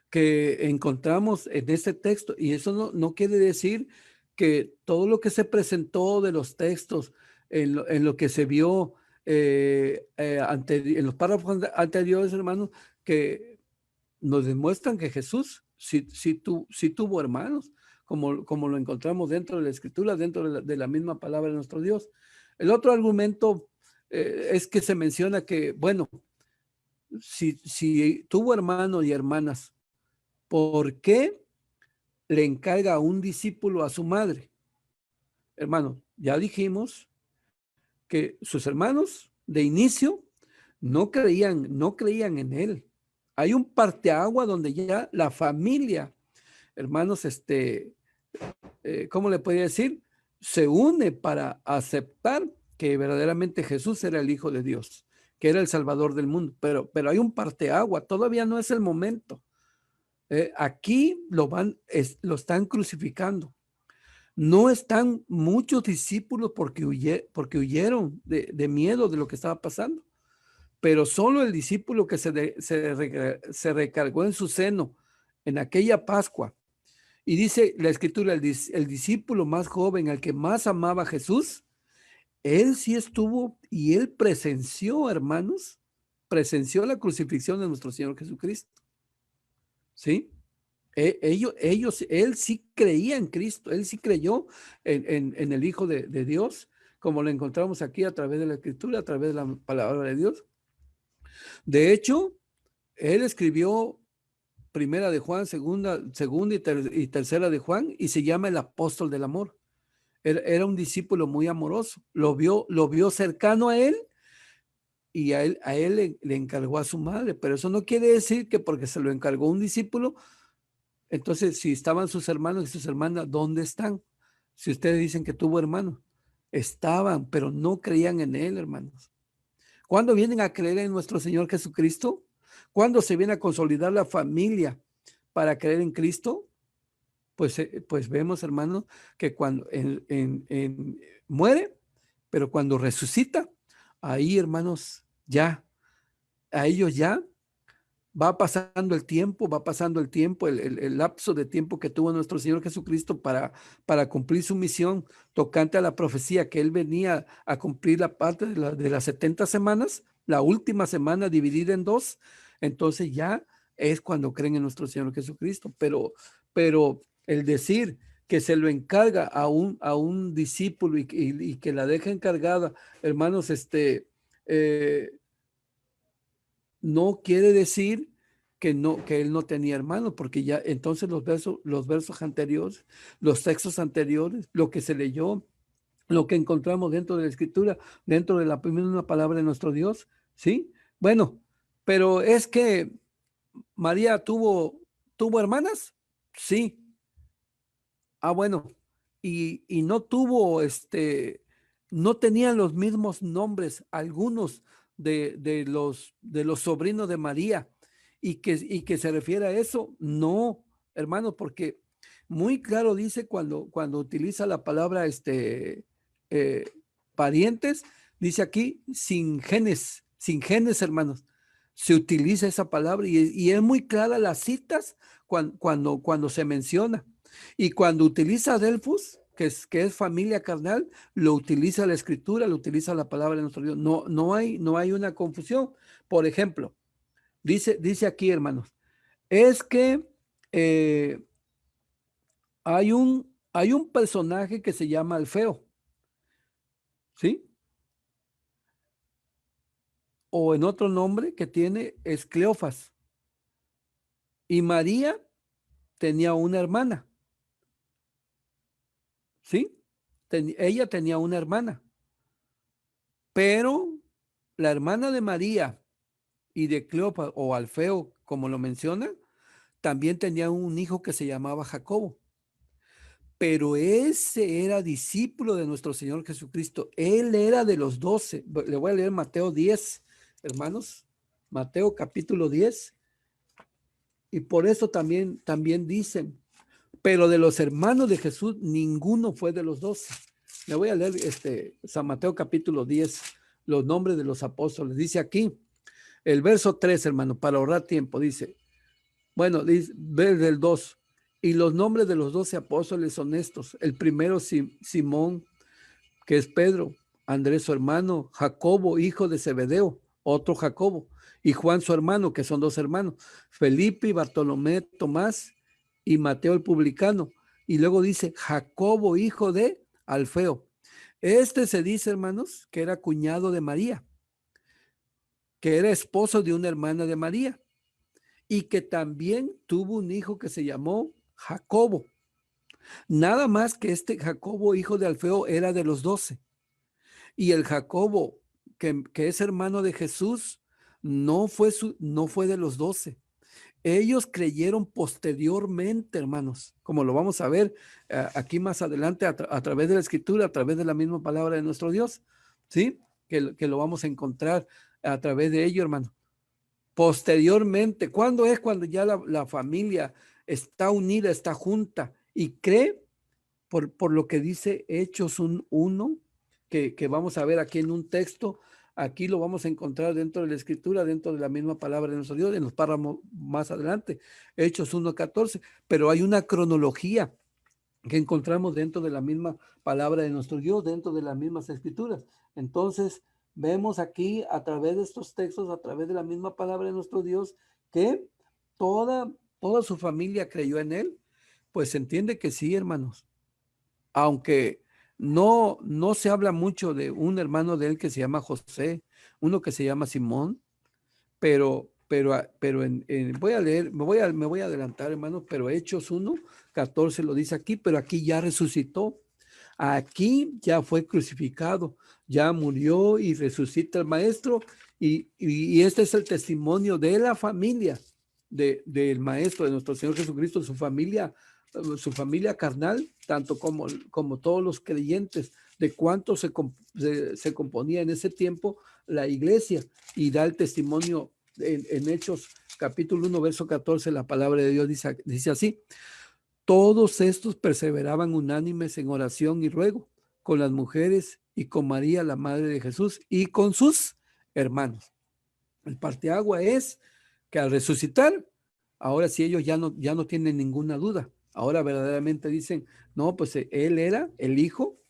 que encontramos en este texto, y eso no quiere decir que todo lo que se presentó de los textos en lo que se vio en los párrafos anteriores, hermanos, que nos demuestran que Jesús sí tuvo hermanos, como lo encontramos dentro de la Escritura, dentro de la misma palabra de nuestro Dios. El otro argumento es que se menciona que, bueno, si tuvo hermanos y hermanas, ¿por qué le encarga a un discípulo a su madre? Hermano, ya dijimos que sus hermanos de inicio no creían en él. Hay un parteagua donde ya la familia, hermanos, ¿cómo le podría decir? Se une para aceptar que verdaderamente Jesús era el Hijo de Dios, que era el Salvador del mundo. Pero hay un parteagua, todavía no es el momento. Aquí lo están crucificando. No están muchos discípulos porque huyeron de miedo de lo que estaba pasando, pero solo el discípulo que se recargó en su seno en aquella Pascua. Y dice la Escritura, el discípulo más joven, al que más amaba a Jesús, él sí estuvo y él presenció, hermanos, presenció la crucifixión de nuestro Señor Jesucristo. ¿Sí? Él sí creía en Cristo, él sí creyó en el Hijo de Dios, como lo encontramos aquí a través de la Escritura, a través de la palabra de Dios. De hecho, él escribió Primera de Juan, segunda y tercera de Juan, y se llama el apóstol del amor. Era un discípulo muy amoroso, lo vio cercano a él, y a él le encargó a su madre, pero eso no quiere decir que porque se lo encargó un discípulo, entonces si estaban sus hermanos y sus hermanas, ¿dónde están? Si ustedes dicen que tuvo hermanos, estaban, pero no creían en él, hermanos. ¿Cuándo vienen a creer en nuestro Señor Jesucristo? ¿Cuándo se viene a consolidar la familia para creer en Cristo? Pues vemos, hermanos, que cuando muere, pero cuando resucita, ahí, hermanos, ya, a ellos ya va pasando el tiempo, el lapso de tiempo que tuvo nuestro Señor Jesucristo para cumplir su misión tocante a la profecía, que Él venía a cumplir la parte de las 70 semanas, la última semana dividida en dos. Entonces ya es cuando creen en nuestro Señor Jesucristo. Pero el decir que se lo encarga a un discípulo y que la deja encargada, hermanos, no quiere decir que él no tenía hermanos, porque ya entonces los versos anteriores, los textos anteriores, lo que se leyó, lo que encontramos dentro de la Escritura, dentro de la primera palabra de nuestro Dios, ¿sí? Bueno, pero es que María tuvo hermanas, sí. Ah, bueno, y no tuvo no tenían los mismos nombres, algunos de los sobrinos de María, y que se refiere a eso. No, hermanos, porque muy claro dice cuando utiliza la palabra eh, parientes, dice aquí sin genes, hermanos. Se utiliza esa palabra y es muy clara las citas cuando se menciona. Y cuando utiliza Delfos, que es familia carnal, lo utiliza la escritura, lo utiliza la palabra de nuestro Dios. No hay una confusión. Por ejemplo, dice aquí, hermanos, es que hay un personaje que se llama Alfeo, ¿sí? O en otro nombre que tiene es Cleofas. Y María tenía una hermana, ¿sí? Ella tenía una hermana, pero la hermana de María y de Cleofas o Alfeo, como lo menciona, también tenía un hijo que se llamaba Jacobo. Pero ese era discípulo de nuestro Señor Jesucristo. Él era de los 12. Le voy a leer Mateo 10, hermanos. Mateo capítulo 10. Y por eso también dicen, pero de los hermanos de Jesús, ninguno fue de los 12. Le voy a leer San Mateo capítulo 10, los nombres de los apóstoles. Dice aquí, el verso 3, hermano, para ahorrar tiempo, dice, bueno, dice, desde el 2, y los nombres de los 12 apóstoles son estos. El primero, Simón, que es Pedro, Andrés su hermano, Jacobo, hijo de Zebedeo, otro Jacobo, y Juan su hermano, que son 2 hermanos, Felipe y Bartolomé, Tomás y Mateo el publicano. Y luego dice Jacobo, hijo de Alfeo. Este se dice, hermanos, que era cuñado de María, que era esposo de una hermana de María, y que también tuvo un hijo que se llamó Jacobo. Nada más que este Jacobo, hijo de Alfeo, era de los 12. Y el Jacobo, que es hermano de Jesús, no fue de los 12. Ellos creyeron posteriormente, hermanos, como lo vamos a ver aquí más adelante a través de la escritura, a través de la misma palabra de nuestro Dios, ¿sí? Que lo vamos a encontrar a través de ello, hermano. Posteriormente, ¿cuándo es? Cuando ya la familia está unida, está junta y cree por lo que dice Hechos 1, que vamos a ver aquí en un texto. Aquí lo vamos a encontrar dentro de la escritura, dentro de la misma palabra de nuestro Dios, en los párrafos más adelante, Hechos 1:14, pero hay una cronología que encontramos dentro de la misma palabra de nuestro Dios, dentro de las mismas escrituras. Entonces, vemos aquí a través de estos textos, a través de la misma palabra de nuestro Dios, que toda su familia creyó en él. Pues se entiende que sí, hermanos, aunque no se habla mucho de un hermano de él que se llama José, uno que se llama Simón, pero voy a leer, me voy a adelantar, hermanos, pero Hechos 1:14 lo dice aquí, pero aquí ya resucitó, aquí ya fue crucificado, ya murió y resucita el maestro, y este es el testimonio de la familia del maestro, de nuestro Señor Jesucristo, su familia carnal, tanto como todos los creyentes, de cuánto se componía en ese tiempo la iglesia, y da el testimonio en Hechos capítulo 1, verso 14, la palabra de Dios dice así: todos estos perseveraban unánimes en oración y ruego con las mujeres y con María, la madre de Jesús, y con sus hermanos. El parteagua es que al resucitar, ahora sí ellos ya no tienen ninguna duda. Ahora verdaderamente dicen, no, pues él era el Hijo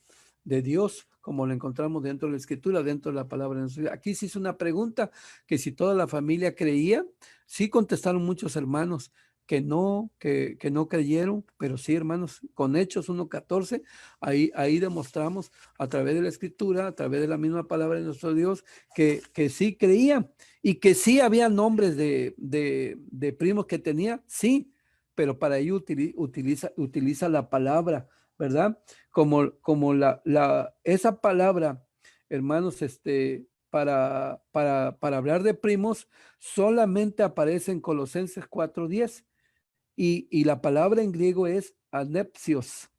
de Dios, como lo encontramos dentro de la escritura, dentro de la palabra de Dios. Aquí se hizo una pregunta que si toda la familia creía, sí contestaron muchos hermanos que no creyeron, pero sí, hermanos, con Hechos 1:14, ahí demostramos a través de la escritura, a través de la misma palabra de nuestro Dios, que sí creían, y que sí había nombres de primos que tenía, sí, pero para ello utiliza la palabra, ¿verdad? Como esa palabra, hermanos, para hablar de primos, solamente aparece en Colosenses 4:10, y la palabra en griego es anepsios,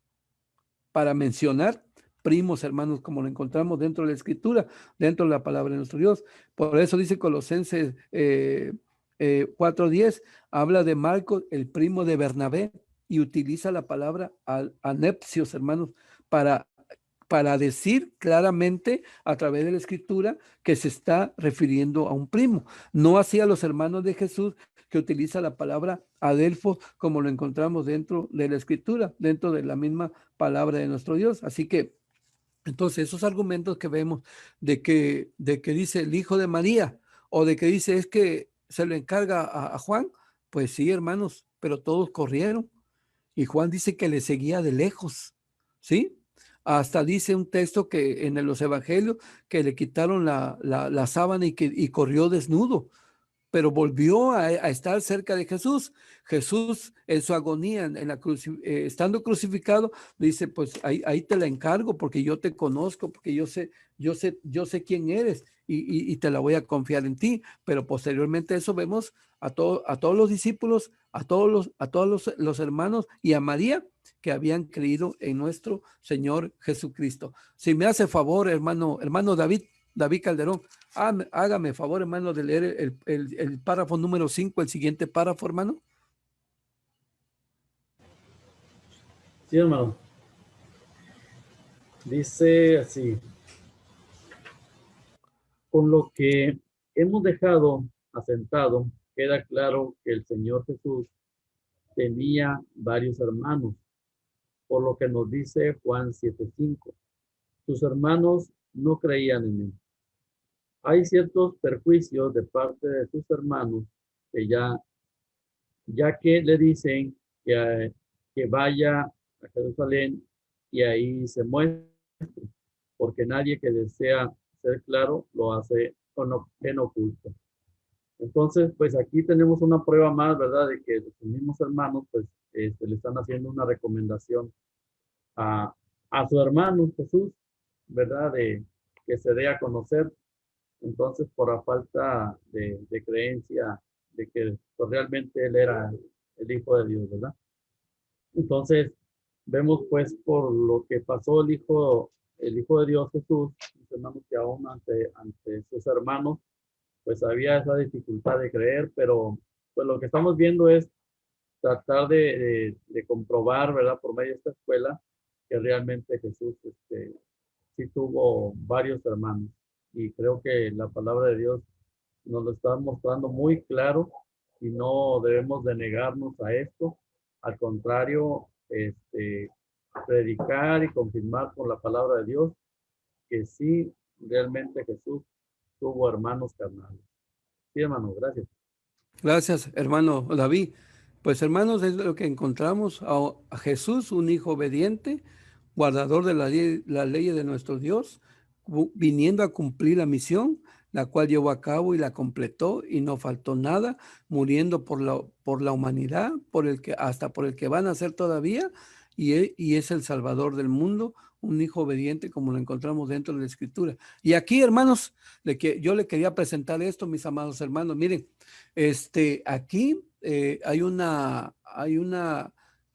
para mencionar primos, hermanos, como lo encontramos dentro de la Escritura, dentro de la palabra de nuestro Dios. Por eso dice Colosenses 4:10, habla de Marcos, el primo de Bernabé, y utiliza la palabra anepsios, hermanos, para decir claramente a través de la Escritura que se está refiriendo a un primo. No así a los hermanos de Jesús, que utiliza la palabra adelfo, como lo encontramos dentro de la Escritura, dentro de la misma palabra de nuestro Dios. Así que, entonces, esos argumentos que vemos de que dice el hijo de María, o de que dice es que se lo encarga a Juan, pues sí, hermanos, pero todos corrieron. Y Juan dice que le seguía de lejos, ¿sí? Hasta dice un texto que en los evangelios que le quitaron la sábana y corrió desnudo, pero volvió a estar cerca de Jesús. Jesús en su agonía, estando crucificado, dice, pues ahí te la encargo porque yo te conozco, porque yo sé quién eres y te la voy a confiar en ti. Pero posteriormente eso vemos a todos los discípulos, a todos los hermanos y a María que habían creído en nuestro Señor Jesucristo. Si me hace favor, hermano David Calderón, hágame favor, hermano, de leer el párrafo número 5, el siguiente párrafo, hermano. Sí, hermano. Dice así: con lo que hemos dejado asentado, queda claro que el Señor Jesús tenía varios hermanos, por lo que nos dice Juan 7:5. Sus hermanos no creían en él. Hay ciertos perjuicios de parte de sus hermanos que ya que le dicen que vaya a Jerusalén y ahí se muestre, porque nadie que desea ser claro lo hace en oculto. Entonces, pues aquí tenemos una prueba más, ¿verdad? De que los mismos hermanos, pues, le están haciendo una recomendación a su hermano Jesús, ¿verdad? De que se dé a conocer. Entonces, por la falta de creencia de que pues, realmente él era el Hijo de Dios, ¿verdad? Entonces, vemos pues por lo que pasó el Hijo de Dios Jesús, hermanos, que aún ante sus hermanos, pues había esa dificultad de creer, pero pues lo que estamos viendo es tratar de comprobar, ¿verdad? Por medio de esta escuela, que realmente Jesús sí tuvo varios hermanos. Y creo que la palabra de Dios nos lo está mostrando muy claro y no debemos de negarnos a esto. Al contrario, predicar y confirmar por la palabra de Dios que sí, realmente Jesús tuvo hermanos carnales. Sí, hermano, gracias. Gracias, hermano David. Pues, hermanos, es lo que encontramos a Jesús, un hijo obediente, guardador de la ley de nuestro Dios, viniendo a cumplir la misión, la cual llevó a cabo y la completó y no faltó nada, muriendo por la humanidad, hasta por el que van a ser todavía, y es el Salvador del mundo, un hijo obediente como lo encontramos dentro de la Escritura. Y aquí, hermanos, yo le quería presentar esto, mis amados hermanos. Miren, aquí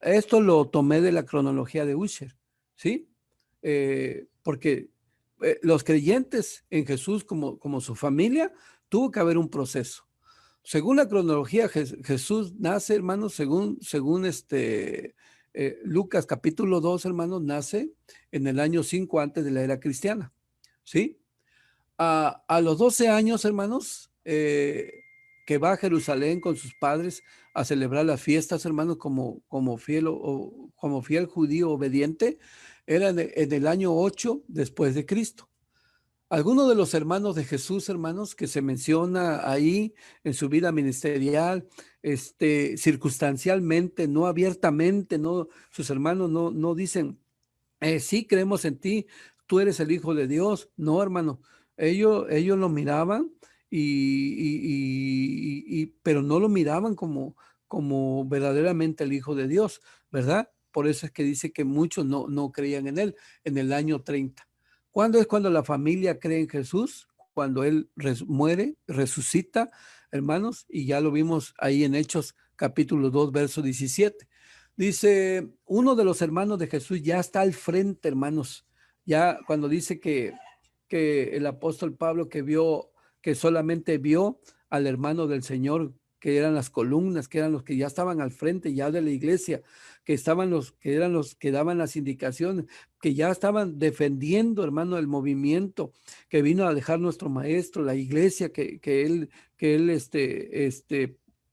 esto lo tomé de la cronología de Ussher, ¿sí? Porque los creyentes en Jesús como su familia, tuvo que haber un proceso. Según la cronología, Jesús nace, hermanos, según Lucas capítulo 2, hermanos, nace en el año 5 antes de la era cristiana, ¿sí? A los 12 años, hermanos, que va a Jerusalén con sus padres a celebrar las fiestas, hermanos, como fiel judío obediente, era en el año 8 después de Cristo. Algunos de los hermanos de Jesús, hermanos, que se menciona ahí en su vida ministerial, circunstancialmente, no abiertamente, no, sus hermanos no dicen, sí, creemos en ti, tú eres el Hijo de Dios. No, hermano, ellos lo miraban, pero no lo miraban como verdaderamente el Hijo de Dios, ¿verdad? Por eso es que dice que muchos no creían en él en el año 30. ¿Cuándo es cuando la familia cree en Jesús? Cuando él muere, resucita, hermanos, y ya lo vimos ahí en Hechos capítulo 2, verso 17. Dice, uno de los hermanos de Jesús ya está al frente, hermanos, Ya cuando dice que el apóstol Pablo que solamente vio al hermano del Señor, que eran las columnas, que eran los que ya estaban al frente ya de la iglesia, que eran los que daban las indicaciones, que ya estaban defendiendo, hermano, el movimiento que vino a dejar nuestro maestro, la iglesia que él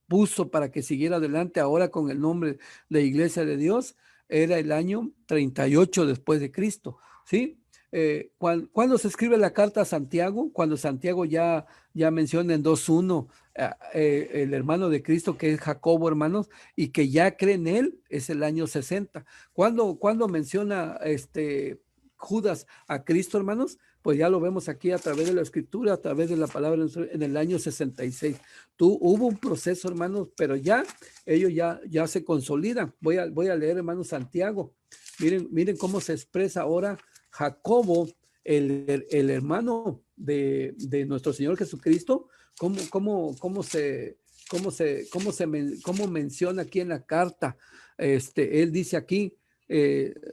puso para que siguiera adelante ahora con el nombre de Iglesia de Dios. Era el año 38 después de Cristo, ¿sí? Cuando se escribe la carta a Santiago, cuando Santiago ya menciona en 2:1 el hermano de Cristo que es Jacobo, hermanos, y que ya cree en él, es el año 60. Cuando menciona Judas a Cristo, hermanos, pues ya lo vemos aquí a través de la escritura, a través de la palabra en el año 66. Hubo un proceso, hermanos, pero ya ellos ya se consolidan. Voy a leer, hermanos, Santiago. Miren cómo se expresa ahora Jacobo, el hermano de nuestro Señor Jesucristo, cómo menciona aquí en la carta. Él dice aquí,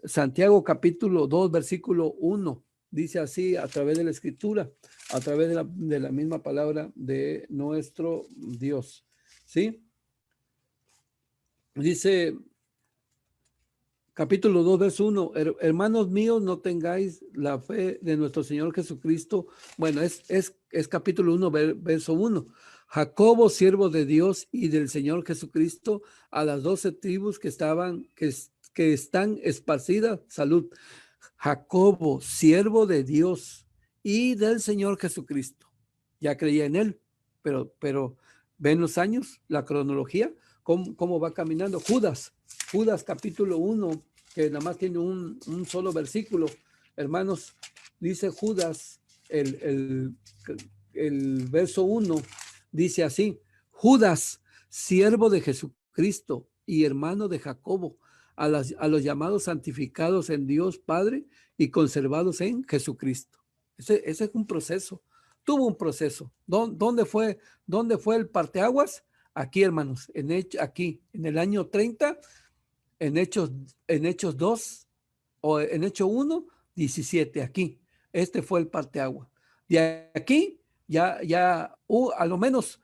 Santiago capítulo 2, versículo 1, dice así a través de la escritura, a través de la misma palabra de nuestro Dios, ¿sí? Dice capítulo 2, verso 1, hermanos míos, no tengáis la fe de nuestro Señor Jesucristo. Bueno, es capítulo 1, verso 1. Jacobo, siervo de Dios y del Señor Jesucristo, a las 12 tribus que están esparcidas, salud. Jacobo, siervo de Dios y del Señor Jesucristo. Ya creía en él, pero ven los años, la cronología, cómo va caminando. Judas capítulo 1, que nada más tiene un solo versículo. Hermanos, dice Judas, el verso 1, dice así: Judas, siervo de Jesucristo y hermano de Jacobo, a los llamados santificados en Dios Padre y conservados en Jesucristo. Ese es un proceso. Tuvo un proceso. ¿Dónde fue el parteaguas? Aquí, hermanos, aquí, en el año 30, en Hechos 2, o en Hecho 1, 17, aquí. Este fue el parteaguas. De aquí, ya a lo menos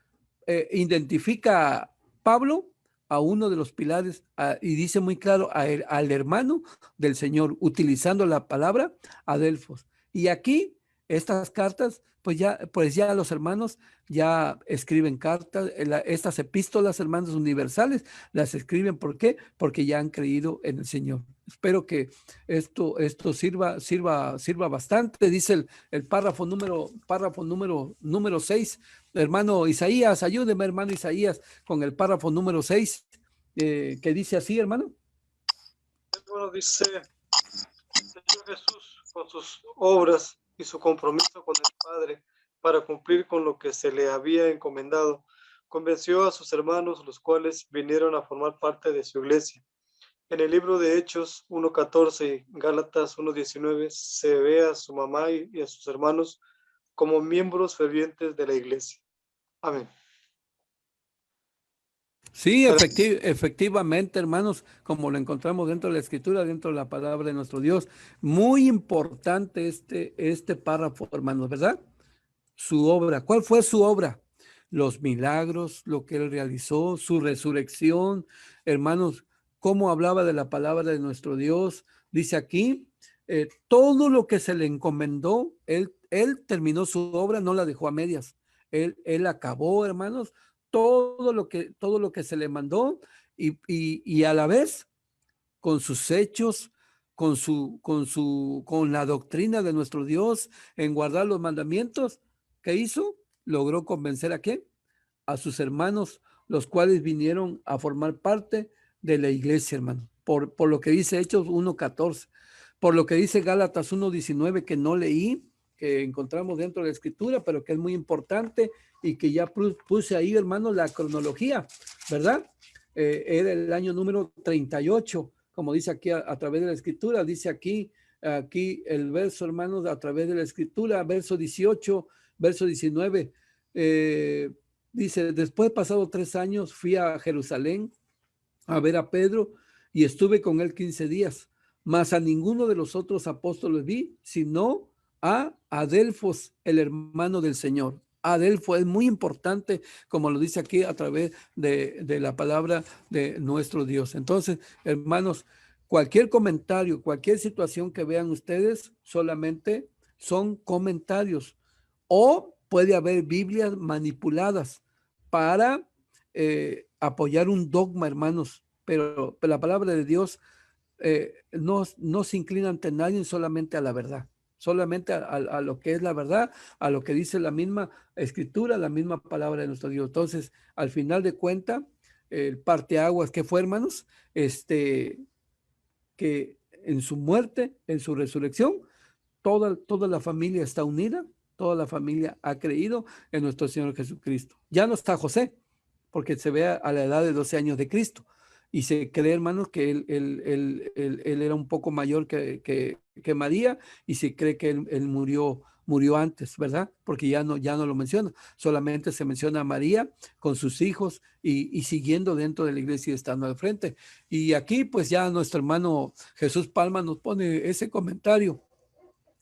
identifica Pablo a uno de los pilares y dice muy claro al hermano del Señor, utilizando la palabra Adelfos. Y aquí, estas cartas, pues ya los hermanos ya escriben cartas, estas epístolas, hermanos universales, las escriben. ¿Por qué? Porque ya han creído en el Señor. Espero que esto sirva bastante. Dice el párrafo número 6. Hermano Isaías, ayúdeme, hermano Isaías, con el párrafo número 6, que dice así, hermano. Bueno, dice el Señor Jesús, con sus obras y su compromiso con el Padre para cumplir con lo que se le había encomendado, convenció a sus hermanos, los cuales vinieron a formar parte de su iglesia. En el libro de Hechos 1:14 y Gálatas 1:19 se ve a su mamá y a sus hermanos como miembros fervientes de la iglesia. Amén. Sí, efectivamente, hermanos, como lo encontramos dentro de la escritura, dentro de la palabra de nuestro Dios. Muy importante este párrafo, hermanos, ¿verdad? Su obra. ¿Cuál fue su obra? Los milagros, lo que él realizó, su resurrección, hermanos, cómo hablaba de la palabra de nuestro Dios. Dice aquí, todo lo que se le encomendó, él terminó su obra, no la dejó a medias. Él acabó, hermanos, todo lo que se le mandó y a la vez con sus hechos, con la doctrina de nuestro Dios en guardar los mandamientos. ¿Qué hizo? Logró convencer ¿a quién? A sus hermanos, los cuales vinieron a formar parte de la iglesia, hermano. Por lo que dice Hechos 1:14, por lo que dice Gálatas 1:19, que no leí, que encontramos dentro de la escritura, pero que es muy importante y que ya puse ahí, hermano, la cronología, ¿verdad? Era el año número 38, como dice aquí a través de la escritura. Dice aquí el verso, hermanos, a través de la escritura, verso 18, verso 19, dice: después, pasado 3 años, fui a Jerusalén a ver a Pedro y estuve con él 15 días. mas a ninguno de los otros apóstoles vi, sino a Adelfos, el hermano del Señor. Adelfo es muy importante, como lo dice aquí a través de la palabra de nuestro Dios. Entonces, hermanos, cualquier comentario, cualquier situación que vean ustedes, solamente son comentarios. O puede haber Biblias manipuladas para apoyar un dogma, hermanos. Pero la palabra de Dios no se inclina ante nadie, solamente a la verdad. Solamente a lo que es la verdad, a lo que dice la misma escritura, la misma palabra de nuestro Dios. Entonces, al final de cuentas, el parteaguas que fue, hermanos, que en su muerte, en su resurrección, toda la familia está unida, toda la familia ha creído en nuestro Señor Jesucristo. Ya no está José, porque se ve a la edad de 12 años de Cristo. Y se cree, hermanos, que él era un poco mayor que María, y se cree que él murió antes, ¿verdad? Porque ya no lo menciona, solamente se menciona a María con sus hijos y siguiendo dentro de la iglesia y estando al frente. Y aquí pues ya nuestro hermano Jesús Palma nos pone ese comentario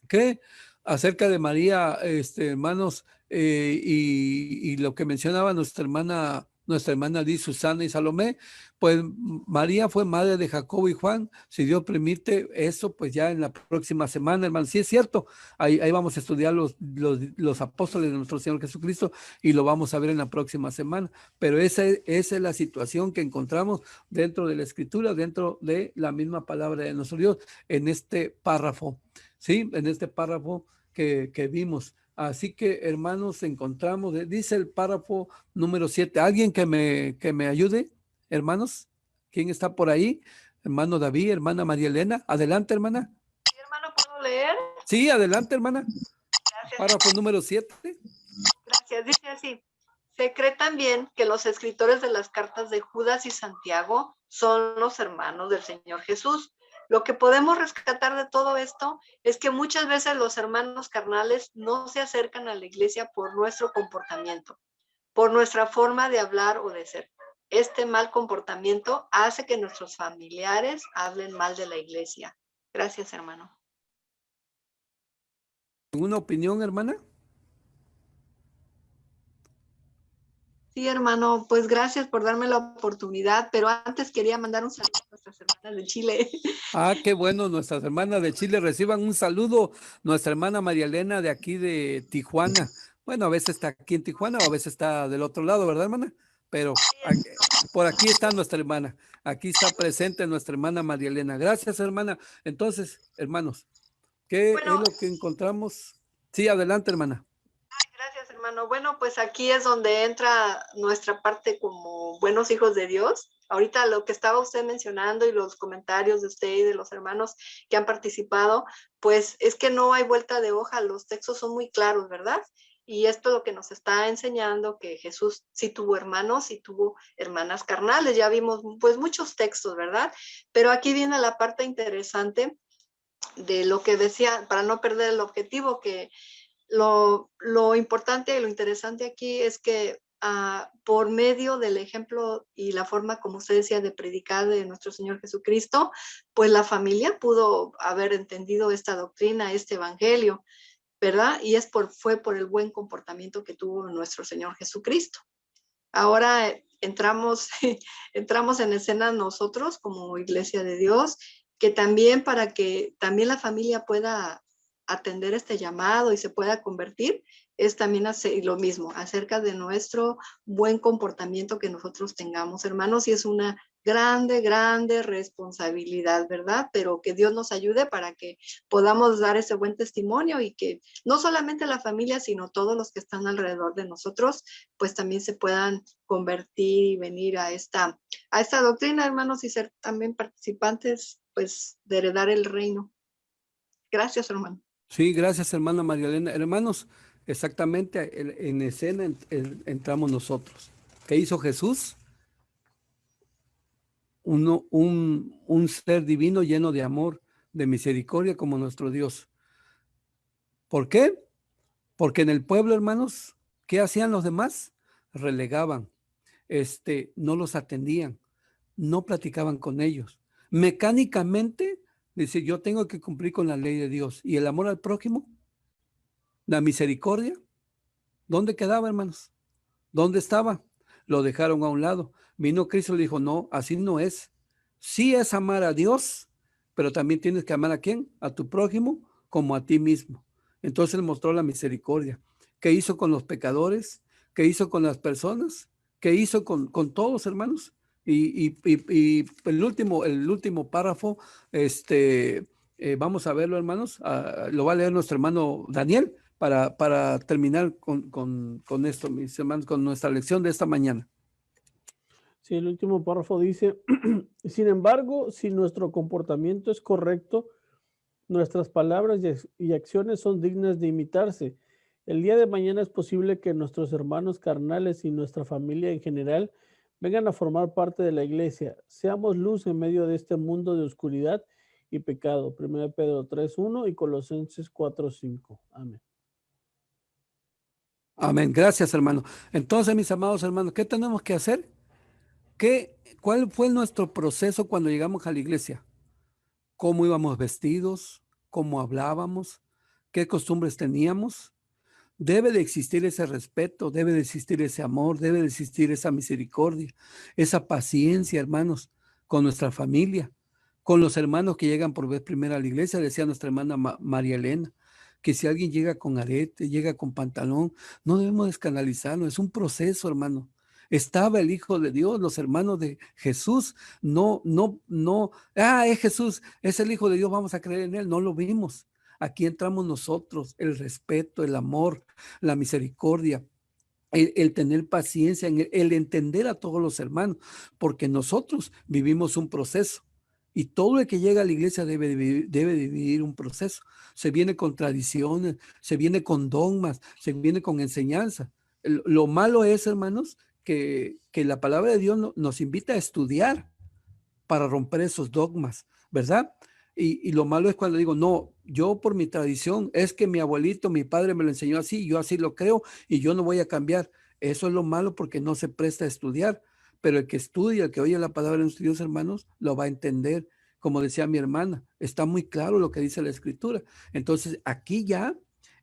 que acerca de María, hermanos, y lo que mencionaba nuestra hermana Liz, Susana y Salomé, pues María fue madre de Jacobo y Juan. Si Dios permite eso, pues ya en la próxima semana, hermanos, sí es cierto, ahí vamos a estudiar los apóstoles de nuestro Señor Jesucristo y lo vamos a ver en la próxima semana. Pero esa es la situación que encontramos dentro de la Escritura, dentro de la misma palabra de nuestro Dios, en este párrafo. Sí, en este párrafo que vimos. Así que, hermanos, encontramos, dice el párrafo número 7. ¿Alguien que me ayude, hermanos? ¿Quién está por ahí? Hermano David, hermana María Elena. Adelante, hermana. Sí, hermano, ¿puedo leer? Sí, adelante, hermana. Gracias. Párrafo número 7. Gracias. Dice así: se cree también que los escritores de las cartas de Judas y Santiago son los hermanos del Señor Jesús. Lo que podemos rescatar de todo esto es que muchas veces los hermanos carnales no se acercan a la iglesia por nuestro comportamiento, por nuestra forma de hablar o de ser. Este mal comportamiento hace que nuestros familiares hablen mal de la iglesia. Gracias, hermano. ¿Alguna opinión, hermana? Sí, hermano, pues gracias por darme la oportunidad, pero antes quería mandar un saludo a nuestras hermanas de Chile. Ah, qué bueno, nuestras hermanas de Chile reciban un saludo. Nuestra hermana María Elena de aquí de Tijuana. Bueno, a veces está aquí en Tijuana o a veces está del otro lado, ¿verdad, hermana? Pero por aquí está nuestra hermana. Aquí está presente nuestra hermana María Elena. Gracias, hermana. Entonces, hermanos, ¿qué es lo que encontramos? Sí, adelante, hermana. Gracias, hermano. Bueno, pues aquí es donde entra nuestra parte como buenos hijos de Dios. Ahorita lo que estaba usted mencionando y los comentarios de usted y de los hermanos que han participado, pues es que no hay vuelta de hoja, los textos son muy claros, ¿verdad? Y esto es lo que nos está enseñando, que Jesús sí tuvo hermanos y tuvo hermanas carnales. Ya vimos pues muchos textos, ¿verdad? Pero aquí viene la parte interesante de lo que decía, para no perder el objetivo, que lo importante y lo interesante aquí es que por medio del ejemplo y la forma, como usted decía, de predicar de nuestro Señor Jesucristo, pues la familia pudo haber entendido esta doctrina, este evangelio, ¿verdad? Y fue por el buen comportamiento que tuvo nuestro Señor Jesucristo. Ahora entramos en escena nosotros como Iglesia de Dios, que también para que también la familia pueda atender este llamado y se pueda convertir, es también hacer lo mismo, acerca de nuestro buen comportamiento que nosotros tengamos, hermanos, y es una grande responsabilidad, ¿verdad? Pero que Dios nos ayude para que podamos dar ese buen testimonio y que no solamente la familia, sino todos los que están alrededor de nosotros, pues también se puedan convertir y venir a esta doctrina, hermanos, y ser también participantes, pues, de heredar el reino. Gracias, hermano. Sí, gracias, hermana María Elena. Hermanos, exactamente en escena entramos nosotros. ¿Qué hizo Jesús? Un ser divino lleno de amor, de misericordia como nuestro Dios. ¿Por qué? Porque en el pueblo, hermanos, ¿qué hacían los demás? Relegaban, no los atendían, no platicaban con ellos. Mecánicamente Dice, yo tengo que cumplir con la ley de Dios. ¿Y el amor al prójimo? ¿La misericordia? ¿Dónde quedaba, hermanos? ¿Dónde estaba? Lo dejaron a un lado. Vino Cristo y le dijo, no, así no es. Sí es amar a Dios, pero también tienes que amar ¿a quién? A tu prójimo como a ti mismo. Entonces él mostró la misericordia. ¿Qué hizo con los pecadores? ¿Qué hizo con las personas? ¿Qué hizo con todos, hermanos? Y el último párrafo, vamos a verlo, hermanos. Lo va a leer nuestro hermano Daniel para terminar con esto, mis hermanos, con nuestra lección de esta mañana. Sí, el último párrafo dice, sin embargo, si nuestro comportamiento es correcto, nuestras palabras y acciones son dignas de imitarse. El día de mañana es posible que nuestros hermanos carnales y nuestra familia en general vengan a formar parte de la iglesia. Seamos luz en medio de este mundo de oscuridad y pecado. 1 Pedro 3:1 y Colosenses 4:5. Amén. Amén. Gracias, hermano. Entonces, mis amados hermanos, ¿qué tenemos que hacer? ¿Cuál fue nuestro proceso cuando llegamos a la iglesia? ¿Cómo íbamos vestidos? ¿Cómo hablábamos? ¿Qué costumbres teníamos? Debe de existir ese respeto, debe de existir ese amor, debe de existir esa misericordia, esa paciencia, hermanos, con nuestra familia, con los hermanos que llegan por vez primera a la iglesia. Decía nuestra hermana María Elena, que si alguien llega con arete, llega con pantalón, no debemos escandalizarnos, es un proceso, hermano. Estaba el Hijo de Dios, los hermanos de Jesús, no, es Jesús, es el Hijo de Dios, vamos a creer en él, no lo vimos. Aquí entramos nosotros, el respeto, el amor, la misericordia, el tener paciencia, el entender a todos los hermanos, porque nosotros vivimos un proceso y todo el que llega a la iglesia debe de vivir un proceso. Se viene con tradiciones, se viene con dogmas, se viene con enseñanza. Lo malo es, hermanos, que la palabra de Dios nos invita a estudiar para romper esos dogmas, ¿verdad? Y lo malo es cuando digo, no, yo por mi tradición, es que mi abuelito, mi padre me lo enseñó así, yo así lo creo y yo no voy a cambiar. Eso es lo malo porque no se presta a estudiar, pero el que estudia, el que oye la palabra de nuestros Dios, hermanos, lo va a entender. Como decía mi hermana, está muy claro lo que dice la escritura. Entonces, aquí ya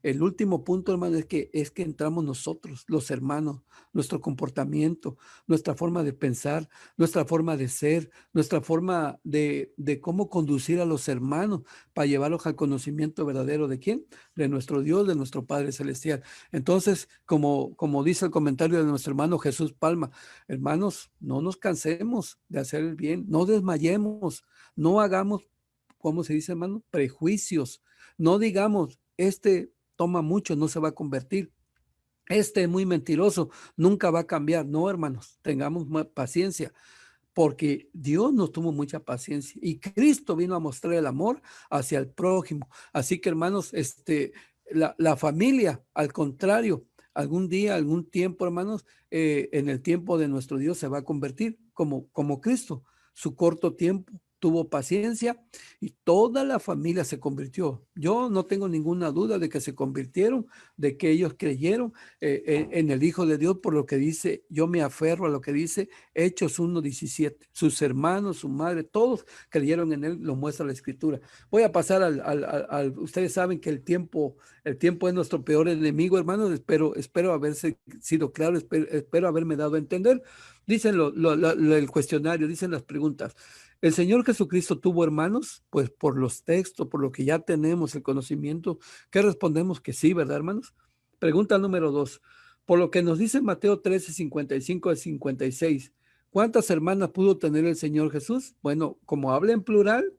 el último punto, hermano, es que entramos nosotros, los hermanos, nuestro comportamiento, nuestra forma de pensar, nuestra forma de ser, nuestra forma de cómo conducir a los hermanos para llevarlos al conocimiento verdadero de quién, de nuestro Dios, de nuestro Padre Celestial. Entonces, como dice el comentario de nuestro hermano Jesús Palma, hermanos, no nos cansemos de hacer el bien, no desmayemos, no hagamos, ¿cómo se dice, hermano? Prejuicios, no digamos, toma mucho, no se va a convertir. Es muy mentiroso, nunca va a cambiar. No, hermanos, tengamos más paciencia, porque Dios nos tuvo mucha paciencia y Cristo vino a mostrar el amor hacia el prójimo. Así que, hermanos, la familia, al contrario, algún día, algún tiempo, hermanos, en el tiempo de nuestro Dios se va a convertir como Cristo. Su corto tiempo tuvo paciencia y toda la familia se convirtió. Yo no tengo ninguna duda de que se convirtieron, de que ellos creyeron en el Hijo de Dios, por lo que dice, yo me aferro a lo que dice Hechos 1:17. Sus hermanos, su madre, todos creyeron en él, lo muestra la escritura. Voy a pasar ustedes saben que el tiempo es nuestro peor enemigo, hermanos. Espero haberse sido claro, espero haberme dado a entender. Dicen el cuestionario, dicen las preguntas. ¿El Señor Jesucristo tuvo hermanos? Pues por los textos, por lo que ya tenemos, el conocimiento, ¿qué respondemos? Que sí, ¿verdad, hermanos? Pregunta número 2. Por lo que nos dice Mateo 13:55 al 56, ¿cuántas hermanas pudo tener el Señor Jesús? Bueno, como habla en plural,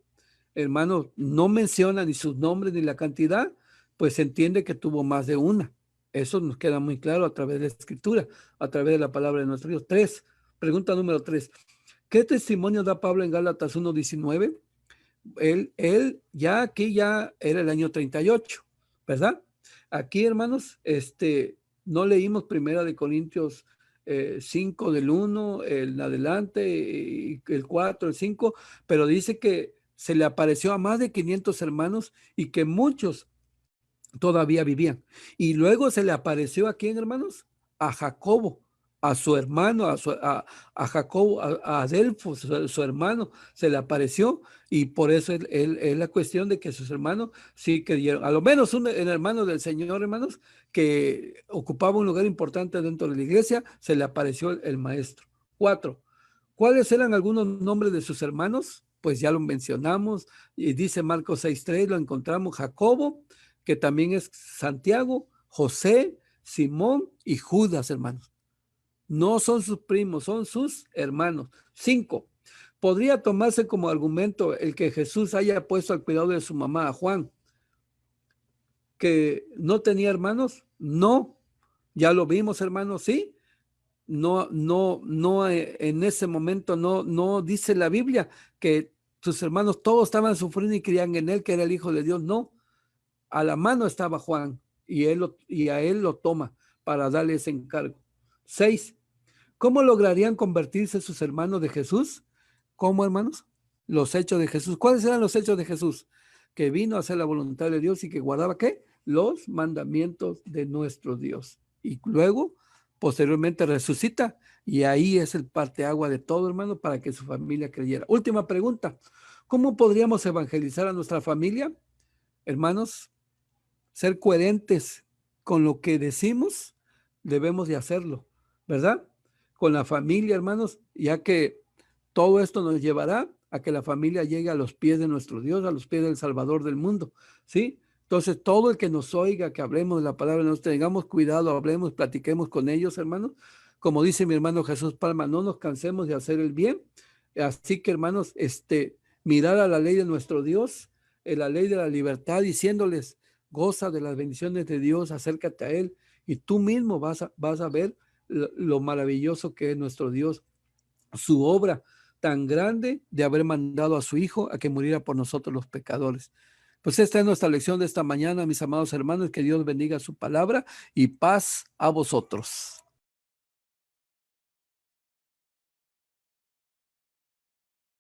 hermanos, no menciona ni sus nombres ni la cantidad, pues se entiende que tuvo más de una. Eso nos queda muy claro a través de la escritura, a través de la palabra de nuestro Dios. 3. Pregunta número 3. ¿Qué testimonio da Pablo en Gálatas 1:19? Él aquí ya era el año 38, ¿verdad? Aquí, hermanos, no leímos Primera de Corintios 5 del 1 en adelante, y el 4, el 5, pero dice que se le apareció a más de 500 hermanos y que muchos todavía vivían. Y luego se le apareció a quién, hermanos? A Jacobo, a su hermano, a Jacob, a Adelfo, su hermano, se le apareció, y por eso es la cuestión de que sus hermanos sí creyeron. A lo menos el hermano del Señor, hermanos, que ocupaba un lugar importante dentro de la iglesia, se le apareció el maestro. 4. ¿Cuáles eran algunos nombres de sus hermanos? Pues ya lo mencionamos, y dice Marcos 6:3, lo encontramos: Jacobo, que también es Santiago, José, Simón y Judas, hermanos. No son sus primos, son sus hermanos. 5. ¿Podría tomarse como argumento el que Jesús haya puesto al cuidado de su mamá a Juan, que no tenía hermanos? No, ya lo vimos, hermanos, sí. No, en ese momento no dice la Biblia que sus hermanos todos estaban sufriendo y creían en él, que era el Hijo de Dios. No, a la mano estaba Juan, y a él lo toma para darle ese encargo. 6. ¿Cómo lograrían convertirse sus hermanos de Jesús? ¿Cómo, hermanos? Los hechos de Jesús. ¿Cuáles eran los hechos de Jesús? Que vino a hacer la voluntad de Dios y que guardaba, ¿qué? Los mandamientos de nuestro Dios. Y luego, posteriormente, resucita, y ahí es el parteagua de todo, hermano, para que su familia creyera. Última pregunta: ¿cómo podríamos evangelizar a nuestra familia? Hermanos, ser coherentes con lo que decimos, debemos de hacerlo, ¿verdad? Con la familia, hermanos, ya que todo esto nos llevará a que la familia llegue a los pies de nuestro Dios, a los pies del Salvador del mundo, ¿sí? Entonces, todo el que nos oiga, que hablemos de la palabra, nos tengamos cuidado, hablemos, platiquemos con ellos, hermanos. Como dice mi hermano Jesús Palma, no nos cansemos de hacer el bien. Así que, hermanos, mirar a la ley de nuestro Dios, la ley de la libertad, diciéndoles: goza de las bendiciones de Dios, acércate a Él, y tú mismo vas a ver lo maravilloso que es nuestro Dios, su obra tan grande de haber mandado a su Hijo a que muriera por nosotros los pecadores. Pues esta es nuestra lección de esta mañana, mis amados hermanos. Que Dios bendiga su palabra y paz a vosotros.